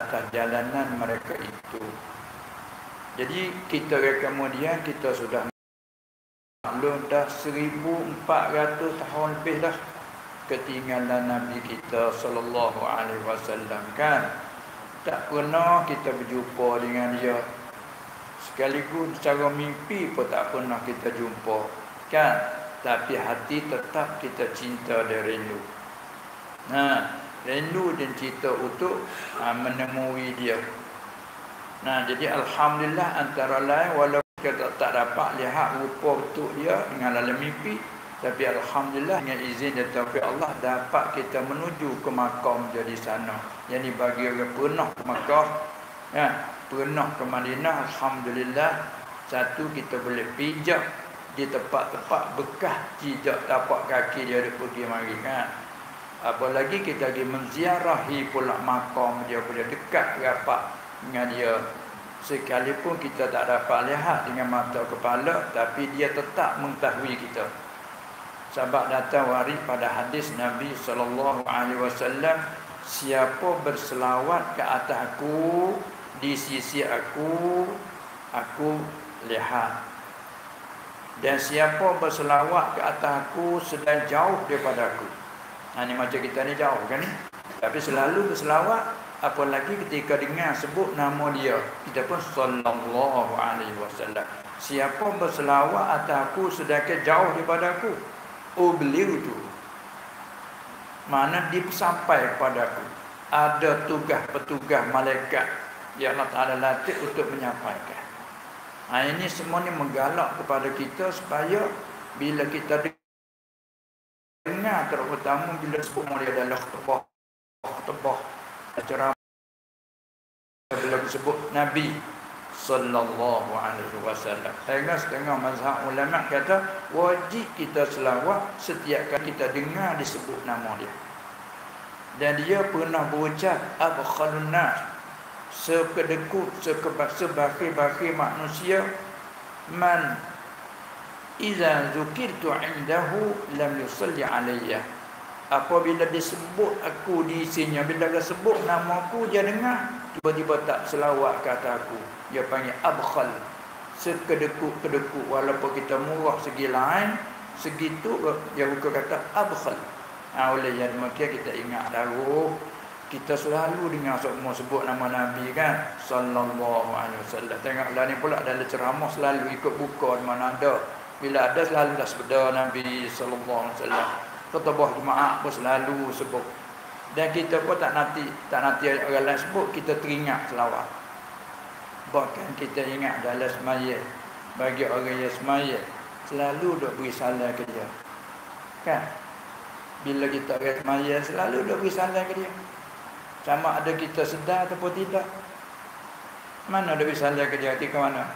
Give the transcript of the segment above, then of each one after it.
atas jalanan mereka itu. Jadi kita kemudian kita sudah maklum dah 1400 tahun lebih dah ketinggalan Nabi kita sallallahu alaihi wasallam kan. Tak pernah kita berjumpa dengan dia. Sekaligus secara mimpi pun tak pernah kita jumpa kan. Tapi hati tetap kita cinta dan rindu. Rindu dan cinta untuk menemui dia. Jadi alhamdulillah antara lain walaupun kita tak dapat lihat rupa bentuk dia dengan dalam mimpi, tapi alhamdulillah dengan izin dan taufik Allah dapat kita menuju ke makam jadi sana. Yang bagi orang pernah ke Makkah, pernah ke Madinah, alhamdulillah satu kita boleh pijak di tempat-tempat bekas jejak tapak kaki dia pergi mari kan. Apalagi kita pergi menziarahi pula makam dia, boleh dekat rapat dengan dia. Sekalipun kita tak dapat lihat dengan mata kepala, tapi dia tetap mengetahui kita. Sebab datang waris pada hadis Nabi sallallahu alaihi wasallam, siapa berselawat ke atas aku di sisi aku lihat. Dan siapa berselawat ke atas aku sedang jauh daripada aku. Ini macam kita ni jauh kan ni, tapi selalu berselawat. Apalagi ketika dengar sebut nama dia, kita pun sallallahu alaihi wasallam. Siapa berselawat atas aku sedangkan jauh daripada aku, beliau tu mana dia sampai kepadaku. Ada petugas malaikat yang Allah Ta'ala latih untuk menyampaikan. Ini semua ni menggalak kepada kita supaya bila kita dengar, terutama bila sebut dia adalah khutbah acara, bila disebut Nabi sallallahu alaihi wasallam. Setengah mazhab ulama kata wajib kita selawat setiap kali kita dengar disebut nama dia. Dan dia pernah berucap abkhalun nas, sekedekut sebakir-bakir manusia, man iza zukirtu indahu lam yusalli alayya. Apabila disebut aku di sini, bila dia sebut nama aku, dia dengar tiba-tiba tak selawat kata aku, dia panggil abkhal, sekedekut-kedekut. Walaupun kita murah segi lain, segitu dia bukan kata abkhal. Oleh yang demikian kita ingat dahulu, kita selalu dengar semua sebut nama Nabi kan sallallahu alaihi wasallam. Tengoklah ni pula dalam ceramah selalu ikut buka di mana ada. Bila ada selalu dah sebut Nabi sallallahu alaihi wasallam. Khutbah Jumaat pun selalu sebut. Dan kita pun tak nanti orang lain sebut, kita teringat selawat. Bahkan kita ingat dalam semaya, bagi orang yang semaya selalu duk beri salam ke dia kan. Bila kita orang semaya selalu duk beri salam ke dia, sama ada kita sedar ataupun tidak. Mana duk beri salam ke dia ketika mana?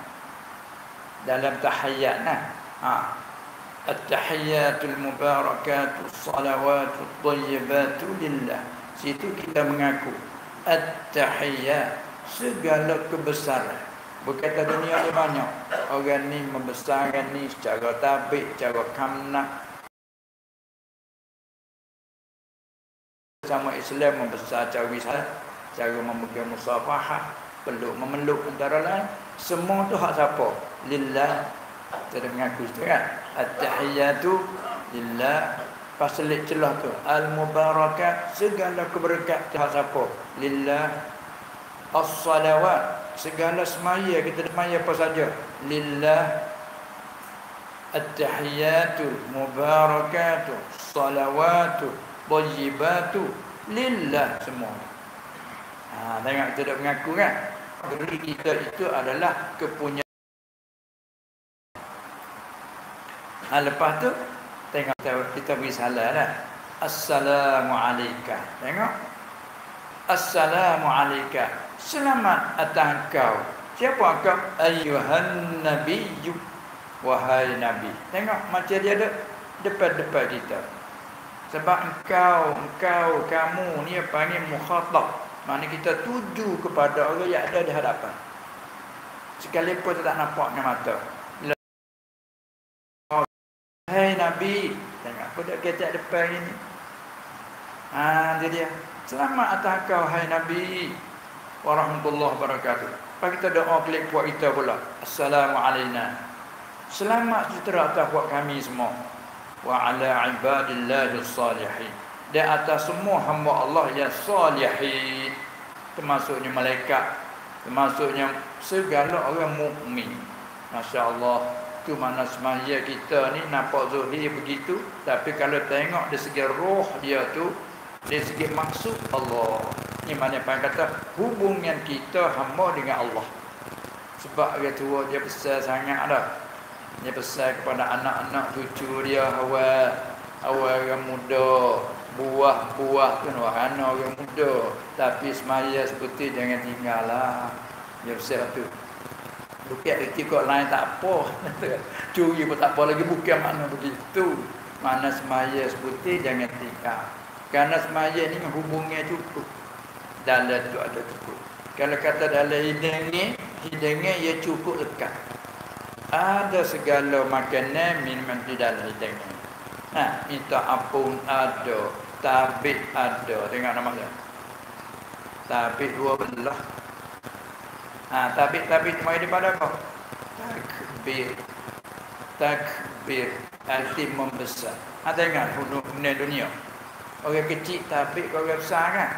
Dalam tahiyyat At-tahiyyatul mubarakatul salawatut thayyibatu lillah. Situ kita mengaku at-tahiyyat, segala kebesaran. Berkata dunia ni banyak orang ni membesarkan ni secara tabik, secara kamnak. Sama Islam membesar secara wisal, cara memegang musafahah, peluk memeluk antara lain. Semua tu hak siapa? Lillah. Kita mengaku itu kan, at-tahiyyatu lillah. Paselit celah tu al-mubarakat, segala keberkat hak siapa? Lillah. As-salawat, segala semaya kita semaya apa saja? Lillah. At-tahiyyatu mubarakatu salawatu thayyibatu lillah, semua. Tengok kita dah mengaku kan, diri kita itu adalah kepunyaan. Lepas tu tengok kita beri salam dah. Assalamualaikum. Tengok. Assalamualaikum. Selamat atas kau. Siapa kau? Ayyuhan nabiyyu. Wahai nabi. Tengok macam dia ada depan-depan kita. Sebab kamu ni panggil mukhatab. Maknanya kita tuju kepada orang yang ada di hadapan. Sekalipun kita tak nampak dengan mata. Hai Nabi, tengok apa dah kecak depan ini. Dia. Selamat atas kau hai Nabi. warahmatullahi wabarakatuh. Lepas kita doa klik puak kita pula. Assalamualaikum. Selamat sejahtera atas puak kami semua. Wa ala ibadillahi salihin. Dan atas semua hamba Allah yang salihin. Termasuknya malaikat. Termasuknya segala orang mukmin. Masya Allah. Itu mana semaya kita ni nampak zahir begitu. Tapi kalau tengok dari segi roh dia tu, dari segi maksud Allah. Ini mana yang kata hubungan kita hamba dengan Allah. Sebab orang tua dia besar sangat dah. Dia besar kepada anak-anak cucu dia awal orang muda. Buah-buah tu wahana orang muda. Tapi semaya seperti jangan tinggallah. Dia besar tu. Bukan erti kau lain tak apa. Curi pun tak apa lagi. Bukan makna begitu. Mana semaya seperti jangan tinggal. Karena semaya ni hubungnya cukup. Dalam tu ada cukup. Kalau kata dalam hidungnya ia cukup lekat. Ada segala makanan minuman di dalam hidungnya. Minta ampun ada, tabik ada. Tengok nama dia. Tabik 12. Tabik mai daripada apa? Takbir. Arti membesar. Tengok dunia. Orang kecil tabik, orang besar kan?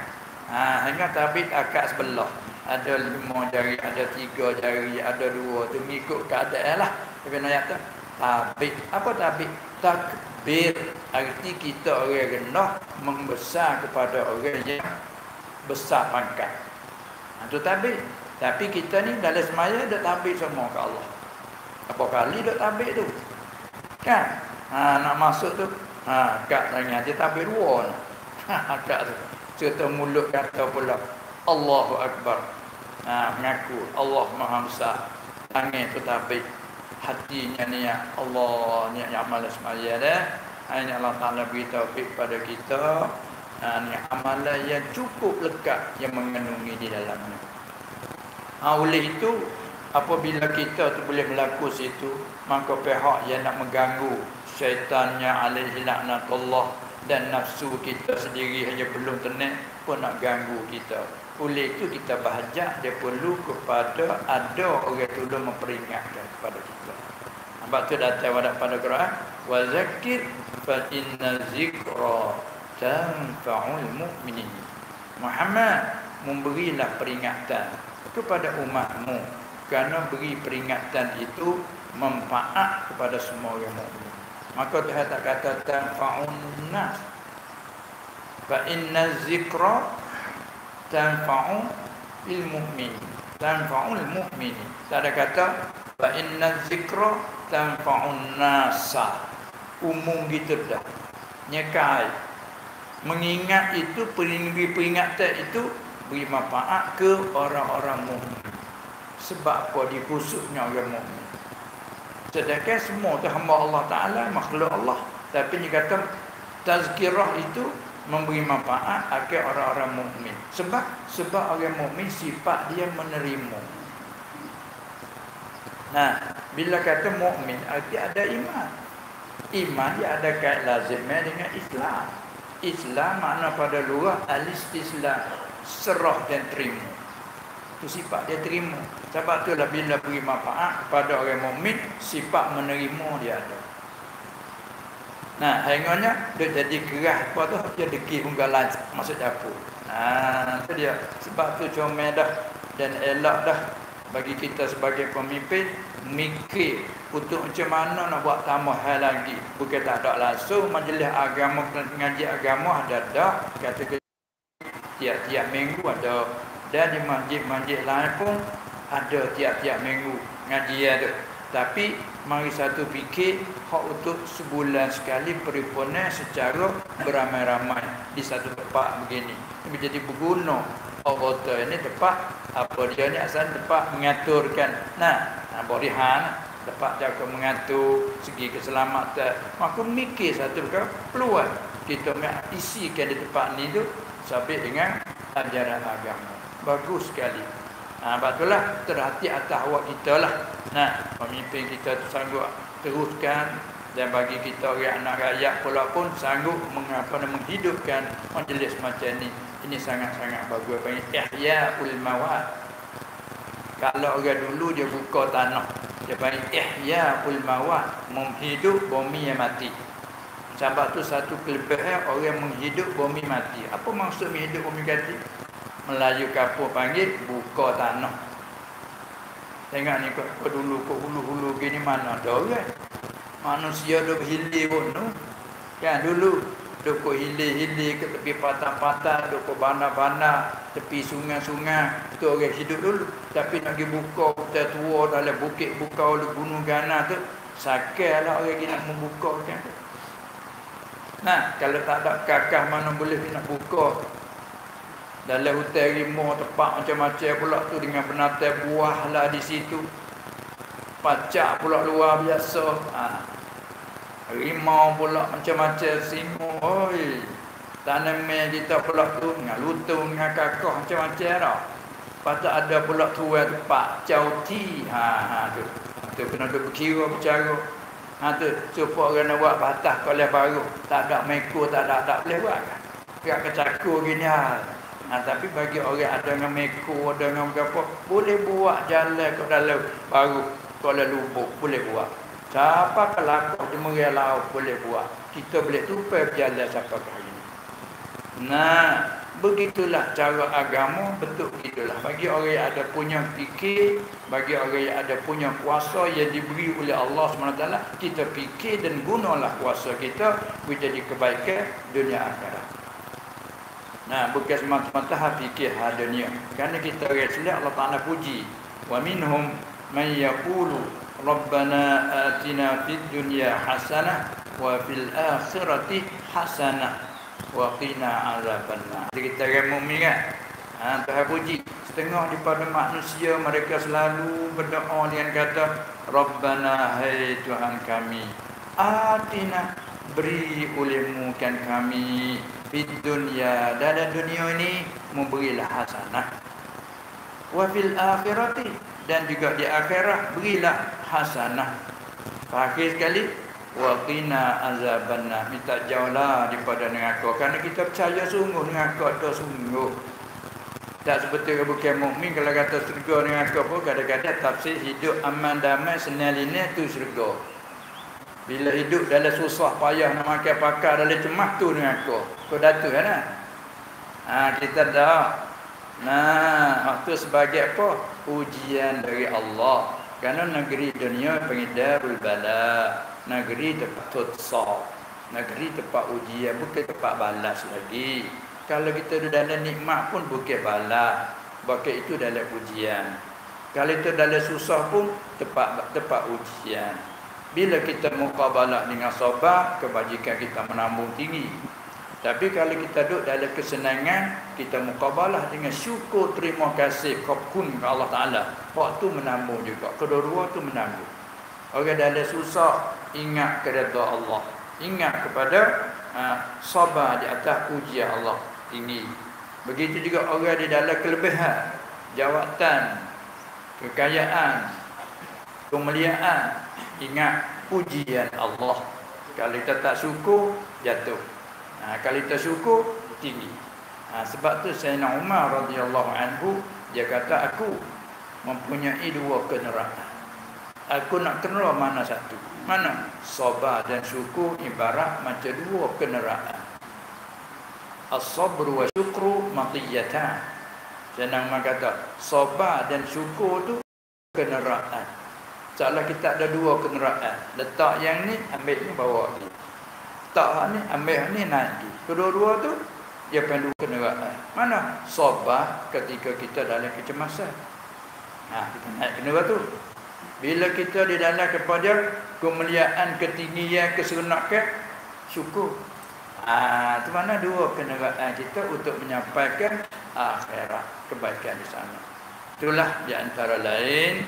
Hingga tabik akak sebelah. Ada 5 jari, ada 3 jari, ada 2. Tu mengikut keadaan lah. Tapi ayat tu tabik. Apa tabik? Takbir. Arti kita orang rendah membesar kepada orang yang besar pangkat. Itu tabik. Tapi kita ni dalam semaya dah tabik semua ke Allah. Apa kali dah tabik tu? Kan? Nak masuk tu. Akak tanya dia tabik 2. Akak tu. Cerita mulut kata pula Allahu Akbar. Mengaku Allah Maha Besar. Tangan tu tabik. Hatinya niat Allah, niat amal semaya dah. Ini Allah Ta'ala beri taufik pada kita. Niat amalan yang cukup lekat yang mengandungi di dalamnya. Oleh itu apabila kita tu boleh melaku situ, maka pihak yang nak mengganggu syaitannya alaihi laknatullah dan nafsu kita sendiri hanya belum tenang pun nak ganggu kita. Oleh itu kita bahajak dia perlu kepada ada orang tolong memperingatkan kepada kita. Sebab tu datang pada Quran, wa zakir fa inna zikra tanfa'ul mu'minin. Muhammad memberilah peringatan kepada umatmu, kerana beri peringatan itu manfaat kepada semua orang mukmin. Maka Tuhan tak kata tanfa'un nas. Fa inna zikra tanfa'u il mu'min. Tanfa'ul mu'min. Tak ada kata fa inna zikra tanfa'un nasa. Umum gitu dah. Nyekai. Mengingat itu, peringatan itu beri manfaat ke orang-orang mukmin. Sebab apa dia khususnya orang mukmin. Sedangkan semua tu hamba Allah Ta'ala, makhluk Allah. Tapi dia kata tazkirah itu memberi manfaat agar orang-orang mukmin. Sebab orang mukmin sifat dia menerima. Bila kata mukmin, arti ada iman. Iman dia ada kait lazimnya dengan Islam. Islam makna pada luar al-istislam, serah dan terima. Itu sifat dia terima. Sebab itulah bila beri manfaat kepada orang mukmin, sifat menerima dia ada. Akhirnya dia jadi keras apa tu, dia degil unggalan masuk dapur. Itu dia. Sebab tu comel dah dan elak dah bagi kita sebagai pemimpin mikir untuk macam mana nak buat tambah hal lagi. Bukan tak ada langsung majlis agama, ngaji agama ada dah. Kata tiap-tiap minggu ada. Dan di masjid-masjid lain pun ada tiap-tiap minggu ngaji ada. Tapi mari satu fikir hak untuk sebulan sekali perhimpunan secara beramai-ramai di satu tempat begini. Ini menjadi berguna. Kota ini tempat apa dia ni asal tempat mengaturkan. Borihan tempat jaga mengatur segi keselamatan. Maka mikir satu peluang kita isikan di tempat ni tu sampai dengan ajaran agama. Bagus sekali. Sebab itulah terhati atas awak kita lah. Pemimpin kita tu sanggup teruskan Dan bagi kita orang anak rakyat pula pun sanggup menghidupkan majlis macam ni. Ini sangat-sangat bagus. Panggil Ihyaul Mawat. Kalau orang dulu dia buka tanah, dia panggil Ihyaul Mawat, menghidup bumi yang mati. Sebab tu satu kelebihan orang menghidup bumi mati. Apa maksud menghidup bumi mati? Melayu kapur panggil buka tanah. Tengok ni kau dulu kau hulu-hulu gini mana ada orang. Manusia duk hilir pun tu. Kan dulu duk kau hilir-hilir ke tepi patah-patah, duk kau bana-bana tepi sungai-sungai. Tu orang hidup dulu. Tapi nak pergi buka hutan tua dalam bukit buka oleh gunung Gana tu, sakarlah orang nak membuka kan. Nah, kalau tak ada kakak mana boleh nak buka. Dalam hutan rimau tempat macam-macam pula tu dengan binatang buah lah di situ. Pacak pula luar biasa. Rimau pula macam-macam, singo. Oi. Tanaman kita pula tu dengan lutung dengan kakak macam-macam dah. Patut ada pula tuan tempat cauti. Tu. Tu kena duk berkira bercara. Tu supaya orang nak buat batas kalau baru. Tak ada meko, tak boleh buat kan. Kira kecakur gini tapi bagi orang ada dengan meko, ada dengan apa, boleh buat jalan ke dalam baru Kuala Lumpur, boleh buat. Siapa kelakar di Merai Laut boleh buat. Kita boleh tupai berjalan siapa ke hari ini. Nah, begitulah cara agama, betul begitulah. Bagi orang yang ada punya fikir, bagi orang yang ada punya kuasa yang diberi oleh Allah SWT, kita fikir dan gunalah kuasa kita menjadi kebaikan dunia akhirat. Nah, bukan semata-mata fikir dunia. Kerana kita orang Islam, Allah Ta'ala puji. Wa minhum man yaqulu Rabbana atina fid dunya hasanah wa fil akhirati hasanah wa qina azabannar. Jadi kita orang mukmin kan. Tuhan puji. Setengah daripada manusia mereka selalu berdoa dengan kata Rabbana, hai Tuhan kami, atina, beri olehmu kan kami fid dunya, dalam dunia ini memberilah hasanah, wa fil akhirati, dan juga di akhirat berilah hasanah. Akhir sekali wa qina azabannar, minta jauhlah daripada neraka. Kerana kita percaya sungguh neraka tu sungguh. Tak seperti orang bukan mukmin kalau kata syurga neraka pun kadang-kadang tafsir hidup aman damai senang linear tu syurga. Bila hidup dalam susah payah nak makan pakar dalam cemas tu neraka. Kau datu kan? Kita dah. Nah, itu sebagai apa? Ujian dari Allah. Kerana negeri dunia panggil darul bala, negeri tempat tutsal, negeri tempat ujian, bukan tempat balas lagi. Kalau kita ada dalam nikmat pun bukan balas, bukan itu dalam ujian. Kalau itu dalam susah pun tempat ujian. Bila kita muqabalah dengan sabar, kebajikan kita menambung tinggi. Tapi kalau kita duduk dalam kesenangan, kita muqabalah dengan syukur, terima kasih, qabkun ke Allah Ta'ala, waktu menambung juga. Kedua-dua tu menambung. Orang dalam susah, ingat kepada Allah, ingat kepada sabar di atas ujian Allah tinggi. Begitu juga orang di dalam kelebihan, jawatan, kekayaan, kemuliaan, ingat pujian Allah. Kalau kita tak syukur, jatuh. Kalau kita syukur, tinggi. Sebab tu Sayyidina Umar radhiyallahu anhu, dia kata, aku mempunyai dua kenderaan. Aku nak kenderaan mana satu? Mana? Sabar dan syukur ibarat macam dua kenderaan. As-sabru wa syukru matiyatan. Sayyidina Umar kata, sabar dan syukur tu kenderaan. Seolah kita ada dua kenderaan. Letak yang ni, ambil ni, bawa ni. Tak ni, ambil ni, naik. Kedua-dua tu, dia perlu kenderaan. Mana? Sabar ketika kita dalam kecemasan. Kita naik kenderaan tu. Bila kita di dalam kepada kemuliaan, ketinggian, keseronokan, syukur. Itu mana dua kenderaan kita untuk menyampaikan akhirat, kebaikan di sana. Itulah di antara lain.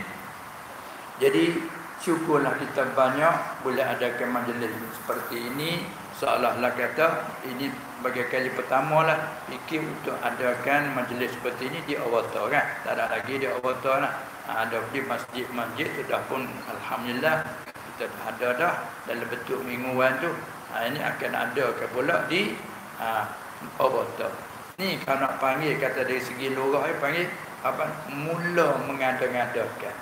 Jadi syukurlah kita banyak boleh adakan majlis seperti ini. Seolah-olah kata ini bagi kali pertama lah fikir untuk adakan majlis seperti ini di Awata kan. Tak ada lagi di Awata lah. Ada di masjid-masjid sudah pun alhamdulillah kita kita dah ada dah dalam bentuk mingguan tu. Ini akan ada ke pula di Obota. Ni kalau nak panggil kata dari segi lurah panggil apa? Mula mengada-ngadakan.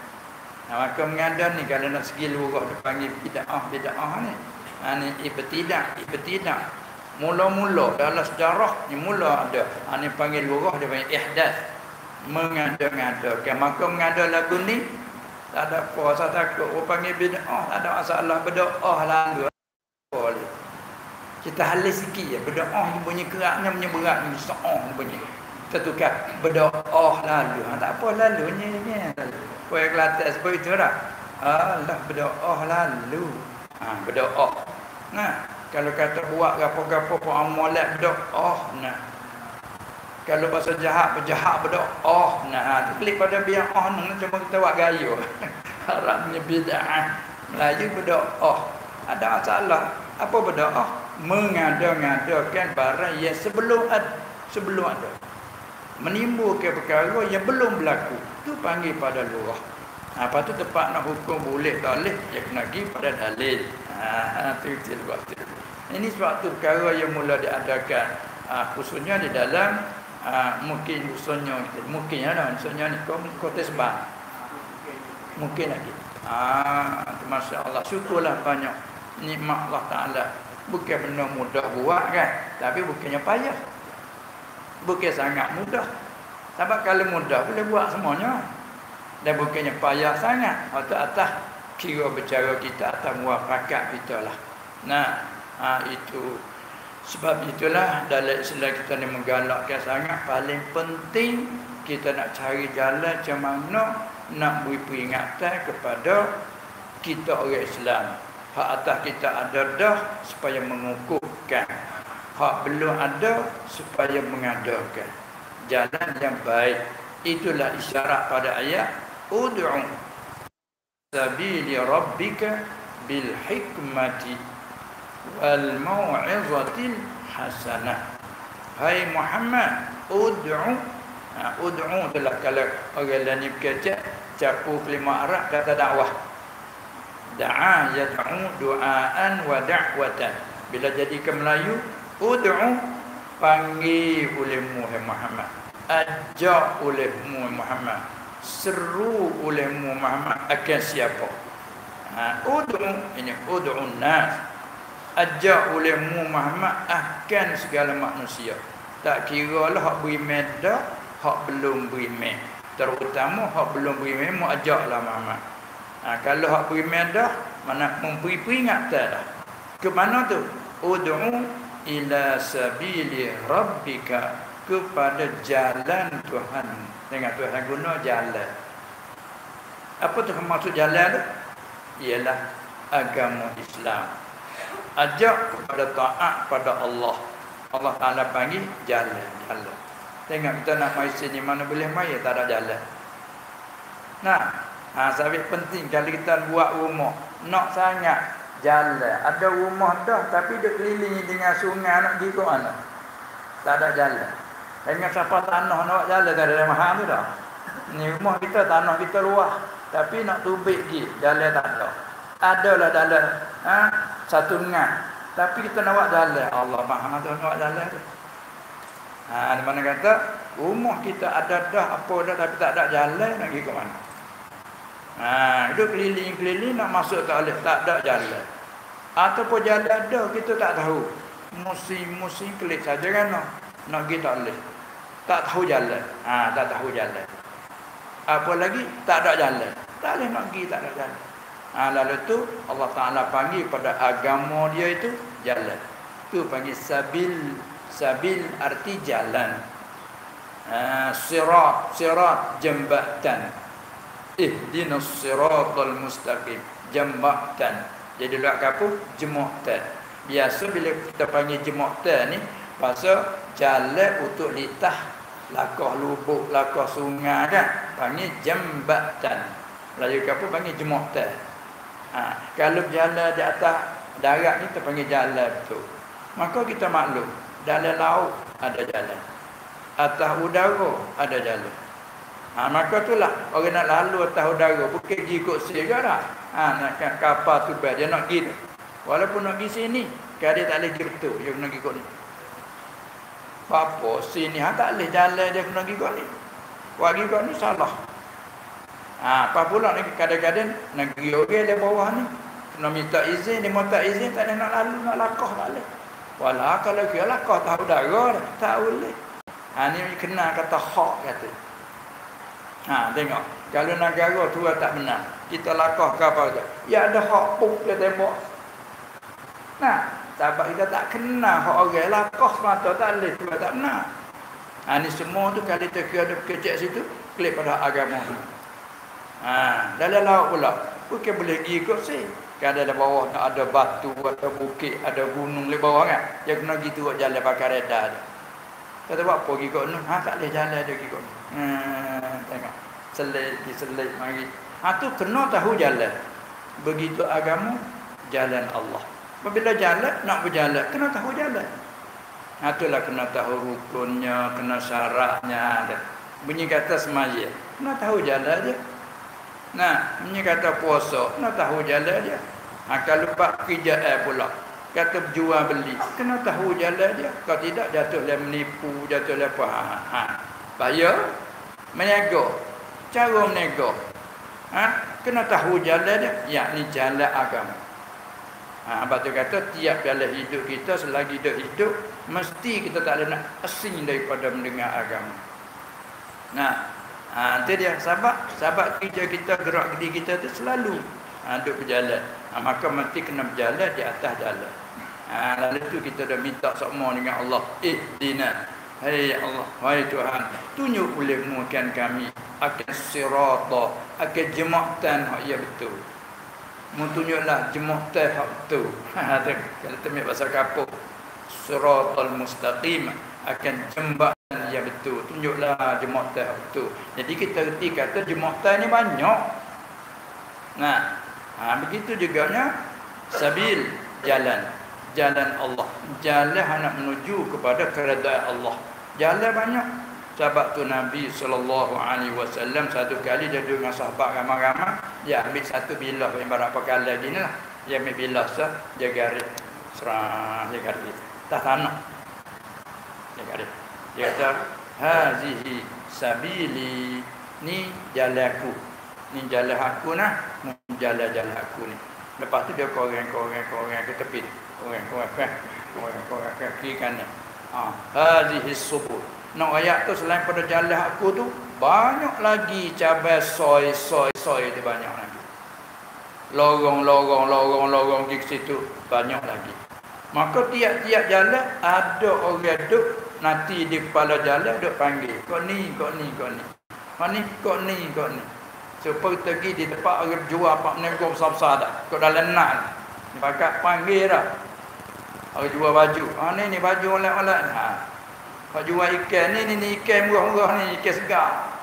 Maka mengada ni kalau nak segi lurah dia panggil bid'ah ni. Ni ibtidah. Mula-mula dalam sejarah ni mula ada. Ni panggil lurah dia panggil ihdath. Mengada-ngadakan. Maka mengada lagu ni tak ada apa, saya takut orang panggil bid'ah, tak ada masalah, berdoa lalu. Boleh. Kita halis sikit je, berdoa ni bunyi keraknya, bunyi berat ni, so'ah ni bunyi. Kita tukar, berdoa lalu. Tak apa lalu ni. Puan Kelantan sebab itu tak? Allah berdoa lalu. Berdoa. Nah, kalau kata buat gapo-gapo pun amalat berdoa. Nah. Kalau bahasa jahat berdoa. Nah, tu klik pada bi'ah ni cuma kita buat gaya. Harapnya bid'ah. Melayu berdoa. Ada masalah. Apa berdoa? Mengada-ngadakan barang yang sebelum ada. Menimbulkan perkara yang belum berlaku. Tu panggil pada lurah. Apa tu tempat nak hukum boleh tak boleh, dia kena pergi pada dalil. Tu buat tu. Ini sebab tu perkara yang mula diadakan khususnya di dalam mungkin khususnya ni kota sebab mungkin lagi Masya Allah, syukurlah banyak nikmat Allah Ta'ala. Bukan benda mudah buat kan, tapi bukannya payah, bukan sangat mudah. Sebab kalau mudah boleh buat semuanya, dan bukannya payah sangat. Atau atas kira bercara kita, atas muafakat kita lah. Nah, itu sebab itulah dalam Islam kita ni menggalakkan sangat, paling penting kita nak cari jalan macam mana nak beri peringatan kepada kita orang Islam. Hak atas kita ada dah supaya mengukuhkan, hak belum ada supaya mengadakan jalan yang baik. Itulah isyarat pada ayat ud'u sabili rabbika bil hikmati wal mau'izatil hasanah. Hai Muhammad, ud'u itulah kalau orang lain berkata capu kelima Arab kata dakwah. Da'a yad'u du'aan wa da'watan. Bila jadi ke Melayu, ud'u panggil olehmu Muhammad, ajak olehmu Muhammad, seru olehmu Muhammad akan siapa? Ud'u ini ud'un nas, ajak olehmu Muhammad akan segala manusia. Tak kira lah hak beriman dah, hak belum beriman. Terutama hak belum beriman mu ajaklah Muhammad. Kalau hak beriman dah, mana memberi peringatan dah. Ke mana tu? Ud'u ila sabili rabbika, kepada jalan Tuhan. Dengan Tuhan guna jalan. Apa tu maksud jalan tu? Ialah agama Islam. Ajak kepada taat pada Allah. Allah Ta'ala panggil jalan. Tengok kita nak mai sini, mana boleh mai, tak ada jalan. Nah, sebab penting kalau kita buat rumah, nak sangat jalan. Ada rumah dah tapi dia kelilingi dengan sungai, nak pergi ke mana? Tak ada jalan. Dengan siapa tanah nak buat jalan, tak ada mahal tu dah. Ni rumah kita, tanah kita luas, tapi nak tubik pergi, jalan tak ada. Adalah jalan satu ngat, tapi kita nak buat jalan, Allah mahal tu nak buat jalan tu. Di mana kata rumah kita ada dah apa dah, tapi tak ada jalan, nak pergi ke mana? Itu keliling-keliling nak masuk tak boleh, tak ada jalan. Ataupun jalan ada, kita tak tahu. Musim kelik saja kan nak pergi tak boleh. Tak tahu jalan. Tak tahu jalan. Apa lagi? Tak ada jalan. Tak boleh nak pergi, tak ada jalan. Lalu tu Allah Ta'ala panggil pada agama dia itu jalan. Tu panggil sabil arti jalan. Sirat jembatan. Ihdinas siratal mustaqim, jembatan. Jadi luar kapu jembatan. Biasa bila kita panggil jembatan ni pasal jalan untuk litah lakah lubuk, lakah sungai kan, panggil jembatan. Melayu kapu panggil jembatan. Kalau jalan di atas darat ni kita panggil jalan betul. Maka kita maklum dalam laut ada jalan, atas udara ada jalan. Maka itulah orang nak lalu atas udara bukit pergi kursi juga dah. Nak kapal tu dia nak pergi tu. Walaupun nak pergi sini, kan dia tak boleh jerta, dia kena pergi kot ni. Apa sini tak boleh jalan, dia kena pergi kot ni. Wah pergi kot ni salah. Apa pula ni kadang-kadang negeri orang di bawah ni kena minta izin, dia minta izin tak ada nak lalu, nak lakah tak boleh. Walau kalau dia lakah tahu udara tak boleh. Ni kena kata hak kata. Tengok. Kalau negara tu tak benar, kita lakah ke apa saja. Ya ada hak pun dia tembak. Sebab kita tak kena hak orang lakah semata tak boleh, tu tak benar. Ni semua tu kalau kita ada kecek situ, klik pada agama tu. Dalam laut pula, bukan boleh pergi ikut sih. Kan ada bawah tak ada batu, ada bukit, ada gunung di bawah kan. Dia kena gitu buat jalan pakai reda dia. Kata buat apa pergi kat gunung? Tak boleh jalan dia pergi kat gunung. Tengok. Selit mari. Tu kena tahu jalan. Begitu agama, jalan Allah. Apabila jalan, nak berjalan, kena tahu jalan. Itulah kena tahu rukunnya, kena syaratnya. Bunyi kata semaya, kena tahu jalan dia. Bunyi kata puasa, kena tahu jalan dia. Kalau bab kerjaan pula, kata jual beli, kena tahu jalan dia. Kalau tidak, jatuhlah menipu, jatuhlah apa. Bahaya, meniaga. Cara meniaga. Kena tahu jalan dia, yakni jalan agama. Sebab tu kata tiap dalam hidup kita selagi hidup mesti kita tak ada nak asing daripada mendengar agama. Itu dia sebab kerja kita, gerak gedi kita tu selalu duduk berjalan. Maka mesti kena berjalan di atas jalan. Lalu tu kita dah minta semua dengan Allah, ihdina, hai Allah, wahai Tuhan, tunjuk ulilmukan kami akan sirata, akan jematan hak ya betul. Tunjuklah jematan hak betul. Kalau temik bahasa kapur, siratal mustaqim, akan jembatan yang betul. Tunjuklah jematan hak betul. Jadi kita reti kata jematan ni banyak. Begitu juganya sabil, jalan Allah, jalan nak menuju kepada keredaan Allah. Jalan banyak. Sahabat tu Nabi SAW satu kali dia duduk dengan sahabat ramai-ramai, dia ambil satu bilah ibarat pekalan gini lah. Dia ambil bilah dia garis serang, dia garis tak tanah, dia garis. Dia kata hazihi sabili, ni jalan aku, ni jalan aku nah, jalan-jalan aku ni. Lepas tu dia korang ke tepi, korang ke kiri kanan. Hazihi subul. Nak ayat tu selain pada jalan aku tu, banyak lagi cabai soy tu banyak lagi. Lorong di situ banyak lagi. Maka tiap-tiap jalan ada orang duduk, nanti di kepala jalan duduk panggil, kau ni. Supaya pergi di tempat orang jual apa menengok besar-besar dah. Kau dalam nak. Pakat panggil dah. Orang jual baju. Ni baju oleh-oleh. Kau jual ikan ni ikan murah-murah ni, ikan segar.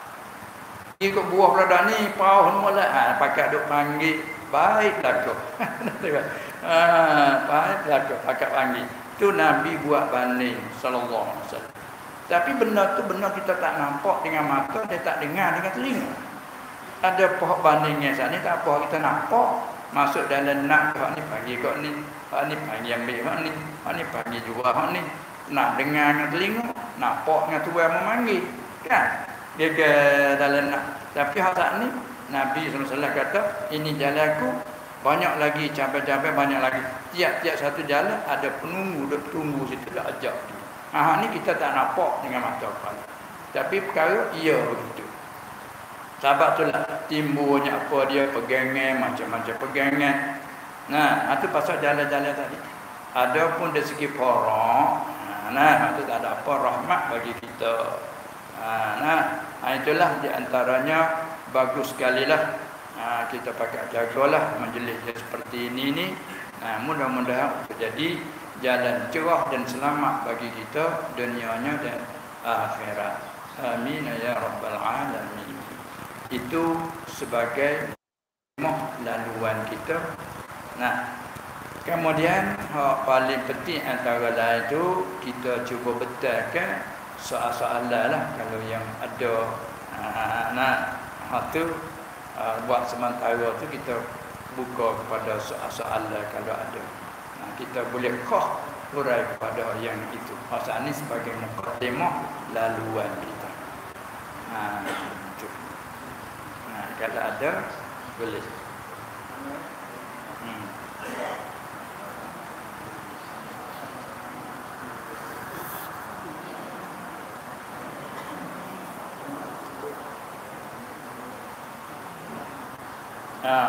Ikut buah peladak ni, pauh semua pakat duk panggil. Baiklah kau. Baiklah kau, pakat panggil. Tu Nabi buat banding sallallahu alaihi wasallam. Tapi benda tu benda kita tak nampak dengan mata, dia tak dengar dengan telinga. Ada pohon bandingnya saat ni tak apa kita nampak. Masuk dalam nak hak ni panggil kau ni, hak ni panggil ambil hak ni panggil jual hak ni. Nak dengar dengan telinga, nampak dengan tuan memanggil, kan? Dia ke dalam nak. Tapi hal ni Nabi SAW kata, ini jalanku, banyak lagi cabai-cabai, banyak lagi. Tiap-tiap satu jalan ada penunggu, dia tunggu situ, dia ajak. Ni kita tak nampak dengan mata kepala. Tapi perkara ia begitu. Sebab tu lah timbulnya apa dia pegangan, macam-macam pegangan. Itu pasal jalan-jalan tadi. Ada pun dari segi porok, itu tak ada apa rahmat bagi kita. Itulah di antaranya bagus sekali lah. Kita pakai jagalah majlis seperti ini. Mudah-mudahan jadi jalan cerah dan selamat bagi kita dunianya dan akhirat. Amin ya rabbal alamin. Itu sebagai laluan kita. Kemudian paling penting antara lain itu kita cuba betulkan soal-soalan lah kalau yang ada Nah, tu buat sementara tu kita buka kepada soalan kalau ada. Kita boleh hurai kepada yang itu. Pasal ni sebagai mukadimah laluan kita. Itu. Kalau ada boleh.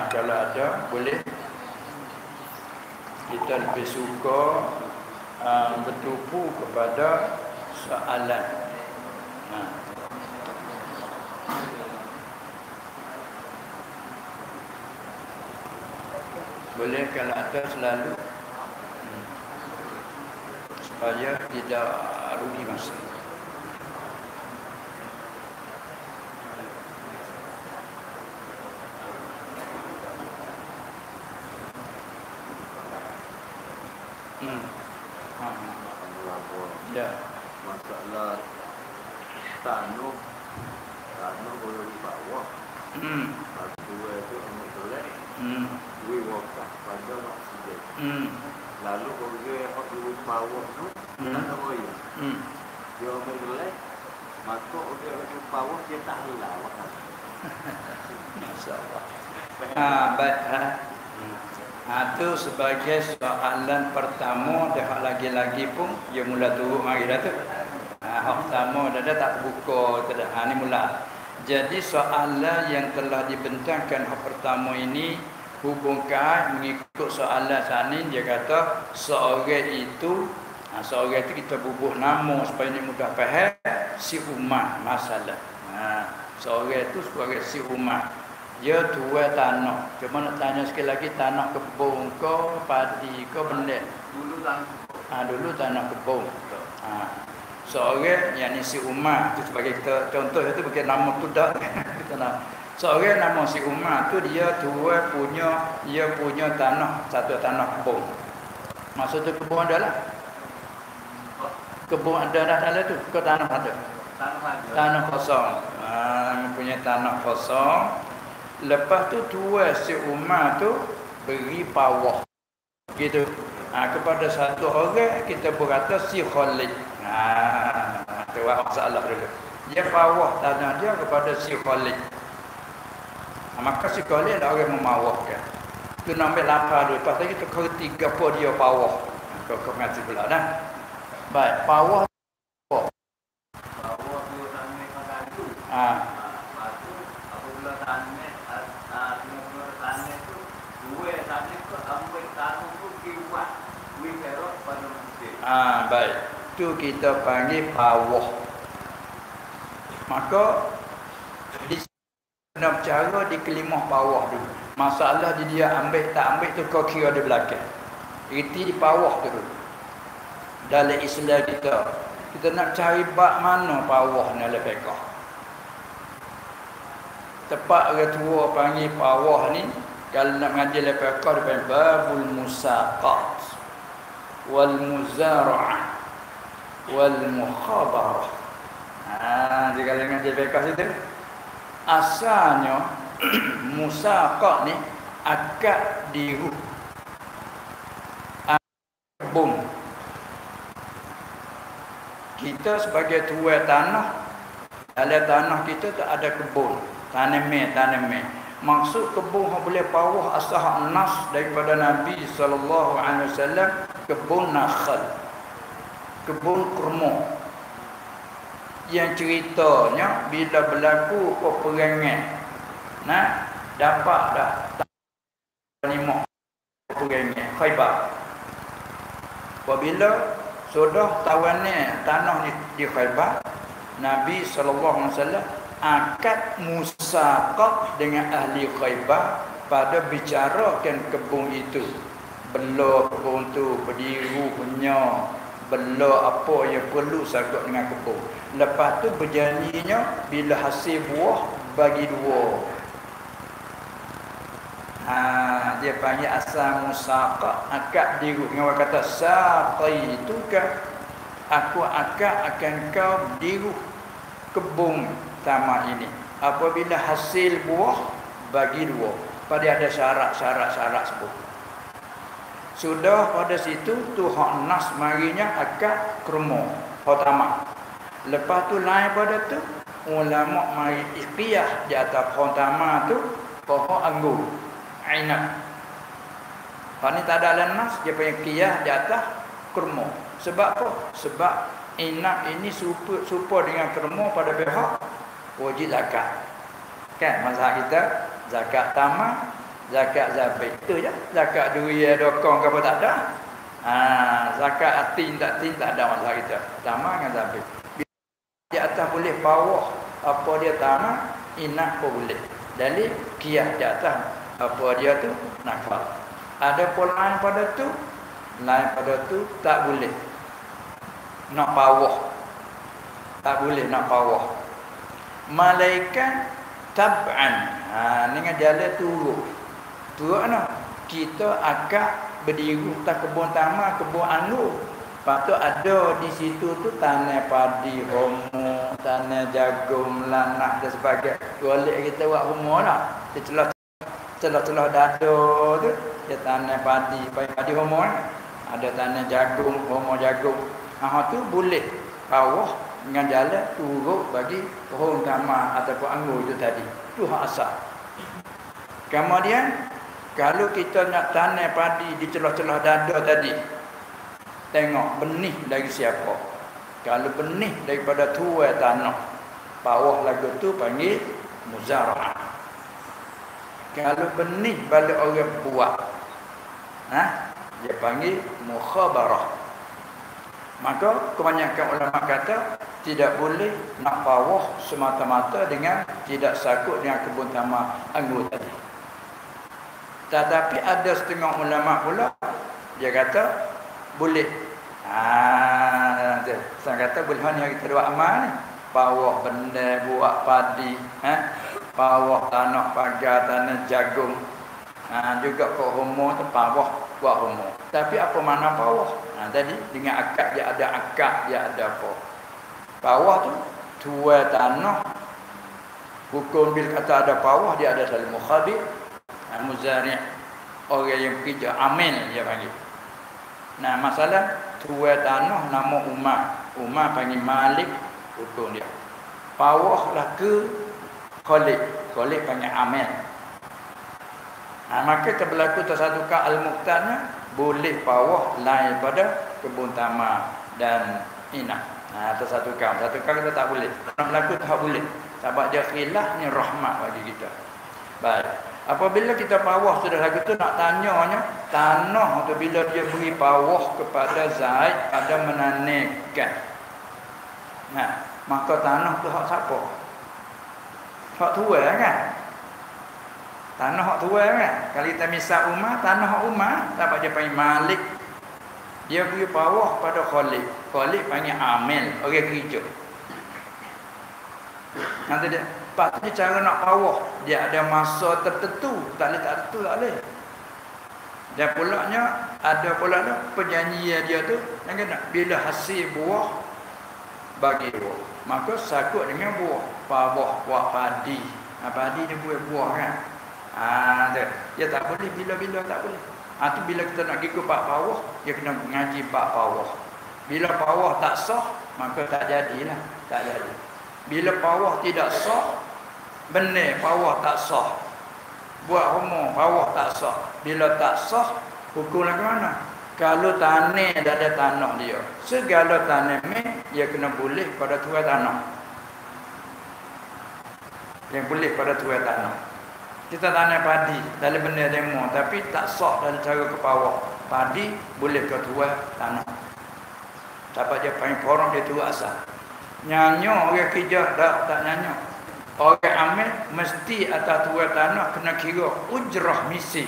Kalau ada boleh. Kita lebih suka bertumpu kepada soalan. Boleh kalau ada selalu supaya tidak rugi masa. Ya. Masalah tanah boleh di bawah. Dua itu ambil dolek. Dua wakaf pada maksudnya. Lalu kalau dia di bawah tu, tanah boleh. Dia ambil dolek, maka dia di bawah dia tak hilang wakaf. Masya-Allah. Baik. Itu sebagai soalan pertama. Dah lagi-lagi pun dia mula turun mari dah tu. Hak pertama dah tak buka tu dah. Ni mula. Jadi soalan yang telah dibentangkan hak pertama ini hubungkan mengikut soalan sana. Dia kata seorang itu kita bubuh nama supaya ni mudah faham. Si umat masalah. Seorang itu sebagai si umat. Dia tuai tanah. Cuma nak tanya sekali lagi, tanah kebun ke, padi ke, benda? Dulu tanah. Dulu tanah kebun. Seorang yang ni si Umar tu sebagai kita contoh itu bagi nama tu dah. Seorang nama si Umar tu dia tuai punya tanah, satu tanah kebun. Maksud tu kebun ada lah. Kebun ada dah dalam tu, ke tanah ada? Tanah kosong. Punya tanah kosong. Lepas tu tuai si Umar tu beri pawah gitu kepada satu orang. Kita berkata si Khalid. Tu masalah dulu. Dia pawah tanah dia kepada si Khalid. Maka si Khalid ada orang memawahkan. Tu nak ambil lapar dulu. Lepas tu kita kerti apa dia pawah. Kau mengerti pula dah. Baik, pawah tu tanah pada tu. Apabila tanah tu dua tanah tu ambil tanah tu kiwat wikerot pada masjid. Baik. Tu kita panggil pawah. Maka di kena bercara di kelimah pawah dulu. Masalah dia ambil tak ambil tu kau kira di belakang. Reti di pawah tu dulu. Dalam Islam kita nak cari bab mana pawah ni dalam fiqh. Tepat orang tua panggil pawah ni, kalau nak mengaji dalam fiqh dia panggil babul musaqat wal muzara'ah wal mukhabarah. Dia kalau mengaji fiqh situ asalnya musaqat ni akad diru kebun. Kita sebagai tuai tanah, dalam tanah kita tu ada kebun, tanaman. Maksud kebun yang boleh pawah asal nas daripada Nabi SAW, kebun nakhal, kebun kurma. Yang ceritanya bila berlaku peperangan, dapat dah 5 peperangan Khaybar. Apabila sudah tawannya tanah di Khaybar, Nabi SAW akad musaqah dengan ahli Khaybar pada bicarakan kebun itu. Bela kebun tu, berdiri punya, bela apa yang perlu sakut dengan kebun. Lepas tu berjanjinya bila hasil buah bagi 2. Dia panggil asal musaqah, akad diru. Dengan orang kata saqaituka, aku akad akan kau diru kebun tamak ini. Apabila hasil buah bagi dua. Pada ada syarat-syarat sebut. Sudah pada situ tu hak nas marinya akad kurma, hak tamak. Lepas tu lain pada tu ulama mari iqiyah di atas hak tamak tu pohon anggur, ainab. Hak ni tak ada nas dia punya qiyah di atas kurma. Sebab apa? Sebab inab ini serupa dengan kurma pada pihak wajib zakat. Kan mazhab kita zakat tamak, zakat zabit. Itu je. Zakat duit dokong ke apa tak ada. Zakat atin tak ada mazhab kita. Tamak dengan zabit. Di atas boleh bawah apa dia tamak, inab pun boleh. Dalil qiyas di atas apa dia tu nakal. Ada pun lain pada tu tak boleh. Nak bawah. Tak boleh nak bawah. Malaikat tab'an. Dengan jalan turut. Turut mana? Kita akan berdiri atas kebun tamak, kebun anggur. Lepas tu ada di situ tu tanah padi, homo, tanah jagung, lanak dan sebagainya. Golek kita buat homo lah. Dia celah-celah dada tu, dia tanah padi, padi homo lah. Ada tanah jagung, homo jagung. Tu boleh bawah dengan jalan turut bagi pohon tamak ataupun anggur itu tadi. Itu hak asal. Kemudian kalau kita nak tanam padi di celah-celah dada tadi, tengok benih dari siapa. Kalau benih daripada tuai tanah, bawah lagu tu panggil muzara'ah. Kalau benih balik orang buat, dia panggil mukhabarah. Maka kebanyakan ulama kata tidak boleh nak bawah semata-mata dengan tidak sakut dengan kebun tamak anggur tadi. Tetapi ada setengah ulama pula dia kata boleh. Saya kata boleh ni kita buat amal ni. Bawah benda buat padi, bawah tanah pagar, tanah jagung. Juga ke homo tu bawah buat homo. Tapi apa makna bawah? Tadi dengan akad dia ada apa? Bawah tu tuai tanah. Hukum bil kata ada bawah dia ada saling mukhabir, muzari', orang yang bekerja amil dia panggil. Masalah tuai tanah nama Umar panggil Malik, hukum dia. Bawah lah ke Khalid panggil amil. Maka berlaku tersadukan al-muqtadnya boleh bawah lain pada kebun tamak dan inab. Tersatukan kita tak boleh. Nak berlaku tak boleh. Sebab dia khilaf ni rahmat bagi kita. Baik. Apabila kita bawah sudah lagu tu nak tanyanya, tanah tu bila dia beri bawah kepada Zaid ada menanamkan. Maka tanah tu hak siapa? Hak tuai kan? Tanah hak tuai kan? Kalau kita misal Umar, tanah hak Umar, dapat dia panggil Malik. Dia beri bawah pada Khalid. Khalid panggil amil, orang kerja. Nanti dia patutnya cara nak bawah, dia ada masa tertentu, tak boleh. Dan pulaknya ada pula perjanjian dia tu, yang kena bila hasil buah bagi buah. Maka sakut dengan buah. Buah padi. Padi dia buah kan. Dia tak boleh bila-bila tak boleh. Tu bila kita nak pergi ke bab bawah, dia kena mengaji bab bawah. Bila bawah tak sah, maka tak jadilah, tak jadi. Bila bawah tidak sah, benih bawah tak sah. Buat homo bawah tak sah. Bila tak sah, hukum lagi mana? Kalau tanah dah ada tanah dia, segala tanah dia kena boleh pada tuai tanah. Yang boleh pada tuai tanah. Kita tanam padi dalam benda demo, tapi tak sah dalam cara ke bawah. Padi boleh ke tuai tanah. Dapat dia panggil porong dia tuai asal. Nyanyo orang kerja tak nyanyo. Orang amil mesti atas tuai tanah kena kira ujrah misi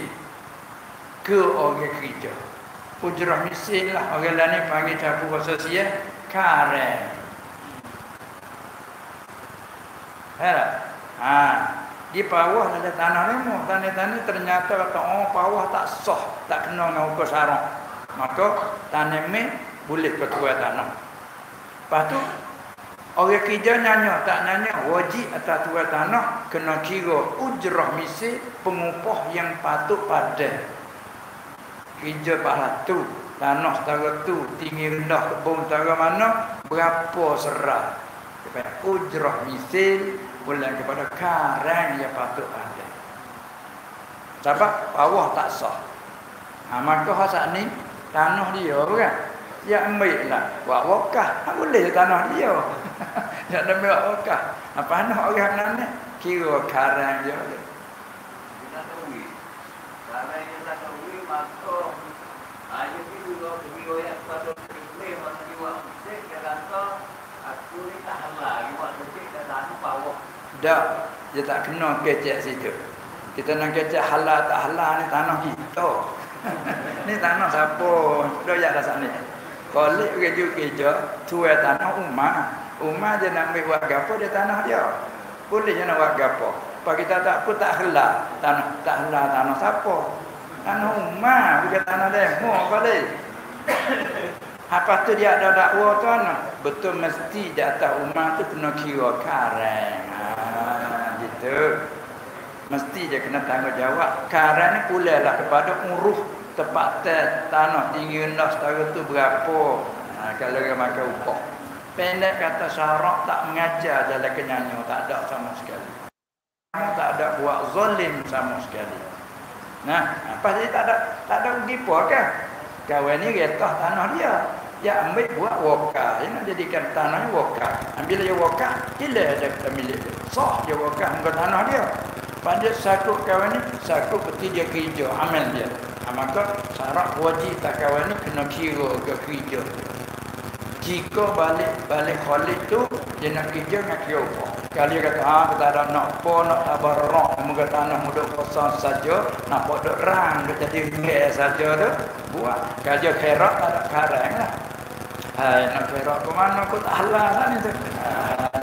ke orang kerja. Ujrah misi lah orang lain panggil campur bahasa Sia karen. Di bawah ada tanah lemo, tanah-tanah ternyata kata bawah tak sah, tak kena dengan hukum syarak. Maka tanah boleh ketua tanah. Lepas tu Orang kerja nanya, tak nanya, wajib atas tuan tanah kena kira ujrah misil pengupah yang patut pada. Kerja pahala tu, tanah setara tu, tinggi rendah kebun setara mana, berapa serah. Kepada ujrah misil, bulan kepada karang yang patut ada. Sebab bawah tak sah. Maka hasil ni, tanah dia kan? Ya ambil lah, buat wakaf. Tak boleh tanah dia. Tak ada buat wakaf. Apa nak orang mana? Kira karang dia. Kita tahu. Karang yang tak tahu, maka ayo itu video yang pada display mana dia bisik dia kata aku ni tak halal, buat bisik kat tanah bawah. Dak, dia tak kena kecek situ. Kita nak kecek halal tak halal ni tanah kita. Ni tanah siapa? Doyak dah sana. Kolek kerja tuai tanah Umar dia nak ambil buat gapo dia tanah dia. Boleh je nak buat gapo. Apa kita tak pun tak halal tanah, tak halal tanah siapa? Tanah Umar, bukan tanah demo boleh. Apa tu dia ada dakwa tanah? Betul mesti di atas Umar tu kena kira karang. Gitu. Mesti dia kena tanggungjawab. Karang ni pulailah kepada uruh tempat tanah tinggi rendah setara tu berapa. Kalau dia makan upah. Pendek kata syarak tak mengajar jalan kenyanya, tak ada sama sekali. Tak ada buat zalim sama sekali. Nah, apa dia tak ada begitu kan? Kawan ni retah tanah dia. Dia ambil buat wakaf. Dia nak jadikan tanahnya wakaf. Ambil dia wakaf, bila ada kita milik. Sah dia wakaf dengan tanah dia. Pada sakut kawan ni, sakut peti dia kerja, amal dia. Maka syarat wajib tak kawan ni kena kira ke kerja. Jika balik Khalid tu dia nak kerja nak kira apa. Kalau dia kata kita ada nak apa nak tabarrak muka tanah mudah kosong saja, nak duk rang dia jadi ringgit saja tu buat. Kerja khairat tak ada karang lah. Nak khairat ke mana aku tak halal lah ni tu.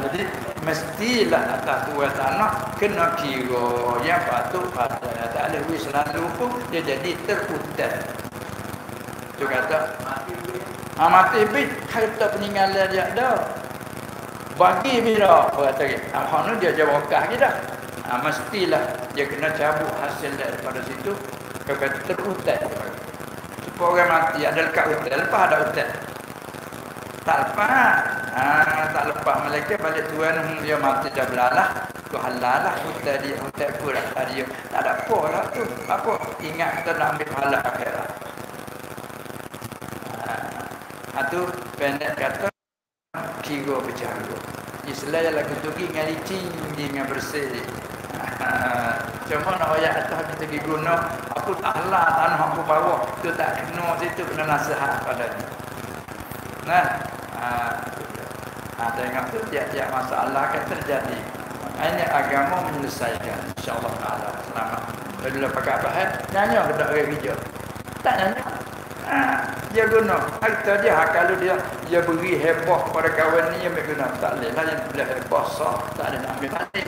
Jadi mestilah atas tuan tanah kena kira yang patut pada. Tak ada wis selalu pun dia jadi terputar. Tu kata mati bit harta peninggalan dia dah. Bagi bila kata dia. Hang dia jawab wakaf kita. Mestilah dia kena cabut hasil daripada situ kepada terputar. Supaya orang mati ada dekat hutan, lepas ada hutan. Tak lepas. Tak lepas malaikat balik tuan dia mati dah belalah. Tu halal lah hutan dia, hutan pula dia. Tak ada apa lah tu. Apa? Ingat kita nak ambil halal akhirat. Itu pendek kata kira bercara. Islam yang lagu tu dengan licin, dengan bersih. Cuma nak ayat atas kita pergi guna, aku tak halal tanah aku bawah. Tu tak kena situ, kena nasihat pada ni. Tengok tu tiap-tiap masalah akan terjadi. Ini agama menyelesaikan. InsyaAllah ta'ala. Selamat. Bila pakai bahan, nanya ke tak orang hijau? Tak nanya. Dia guna. Harta dia, kalau dia beri heboh kepada kawan ni, dia guna. Tak boleh lah yang boleh heboh sah. Tak ada nak ambil hati.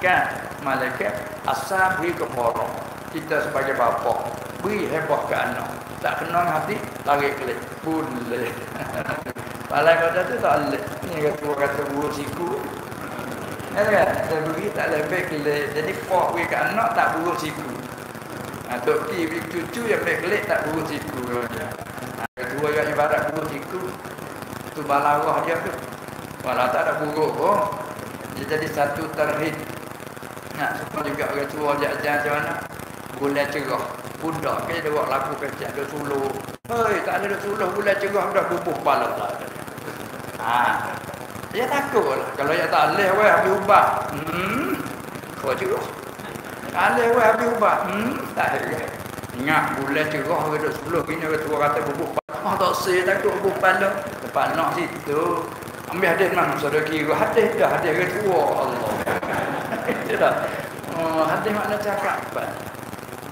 Kan? Malaikat asal beri kepala. Kita sebagai bapa beri heboh ke anak. Tak kena hati, tarik kelik. Boleh. Palai kata tu tak boleh. Ni kata buruk siku. Kan? Dia beri tak lebih kelik. Jadi pak beri ke anak tak buruk siku. Tok Ki beri cucu yang baik kelik tak buruk siku. Kedua yang ibarat buruk siku. Tu balarah dia tu. Walau tak ada buruk pun. Dia jadi satu terhid. Supaya juga orang tua jajan macam mana. Bulan cerah. Budak ke dia buat laku kecil. Dia suluh. Hei, tak ada suluh bulan cerah. Dah bubuh kepala lah. Dia takut lah. Kalau dia tak boleh, habis ubah. Kau cerah. Alih weh habis ubah. Tak ada. Ingat bulan cerah ke duk 10 kini orang tua kata bubuh kepala. Tak say takut bubuh kepala. Lepas nak situ. Ambil hadis mana? Saudara kira hadis dah. Hadis orang tua. Allah. Itu dah. Hadis makna cakap.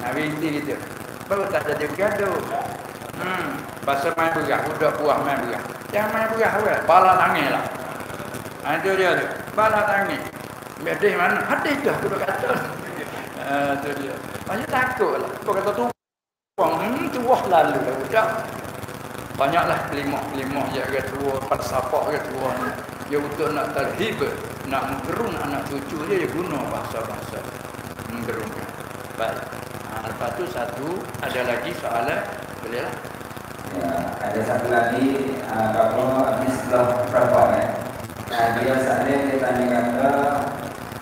Habis gitu. Baru tak jadi bergaduh. Pasal main berah. Budak buah main berah. Jangan main berah weh. Bala tangan lah. Itu dia tu. Bala tangan. Hadis mana? Hadis dah. Budak kata. Itu dia. Banyak takut lah. Kau kata tu tuah lalu lah budak. Banyaklah kelimah-kelimah yang orang tua, pada sapak orang tua ni. Dia untuk nak tarhib, nak menggerung anak cucu dia guna bahasa-bahasa menggerungkan. Baik. Lepas tu satu, ada lagi soalan, boleh lah. Ya, ada satu lagi, kalau habis setelah perempuan dia saatnya dia tanya kata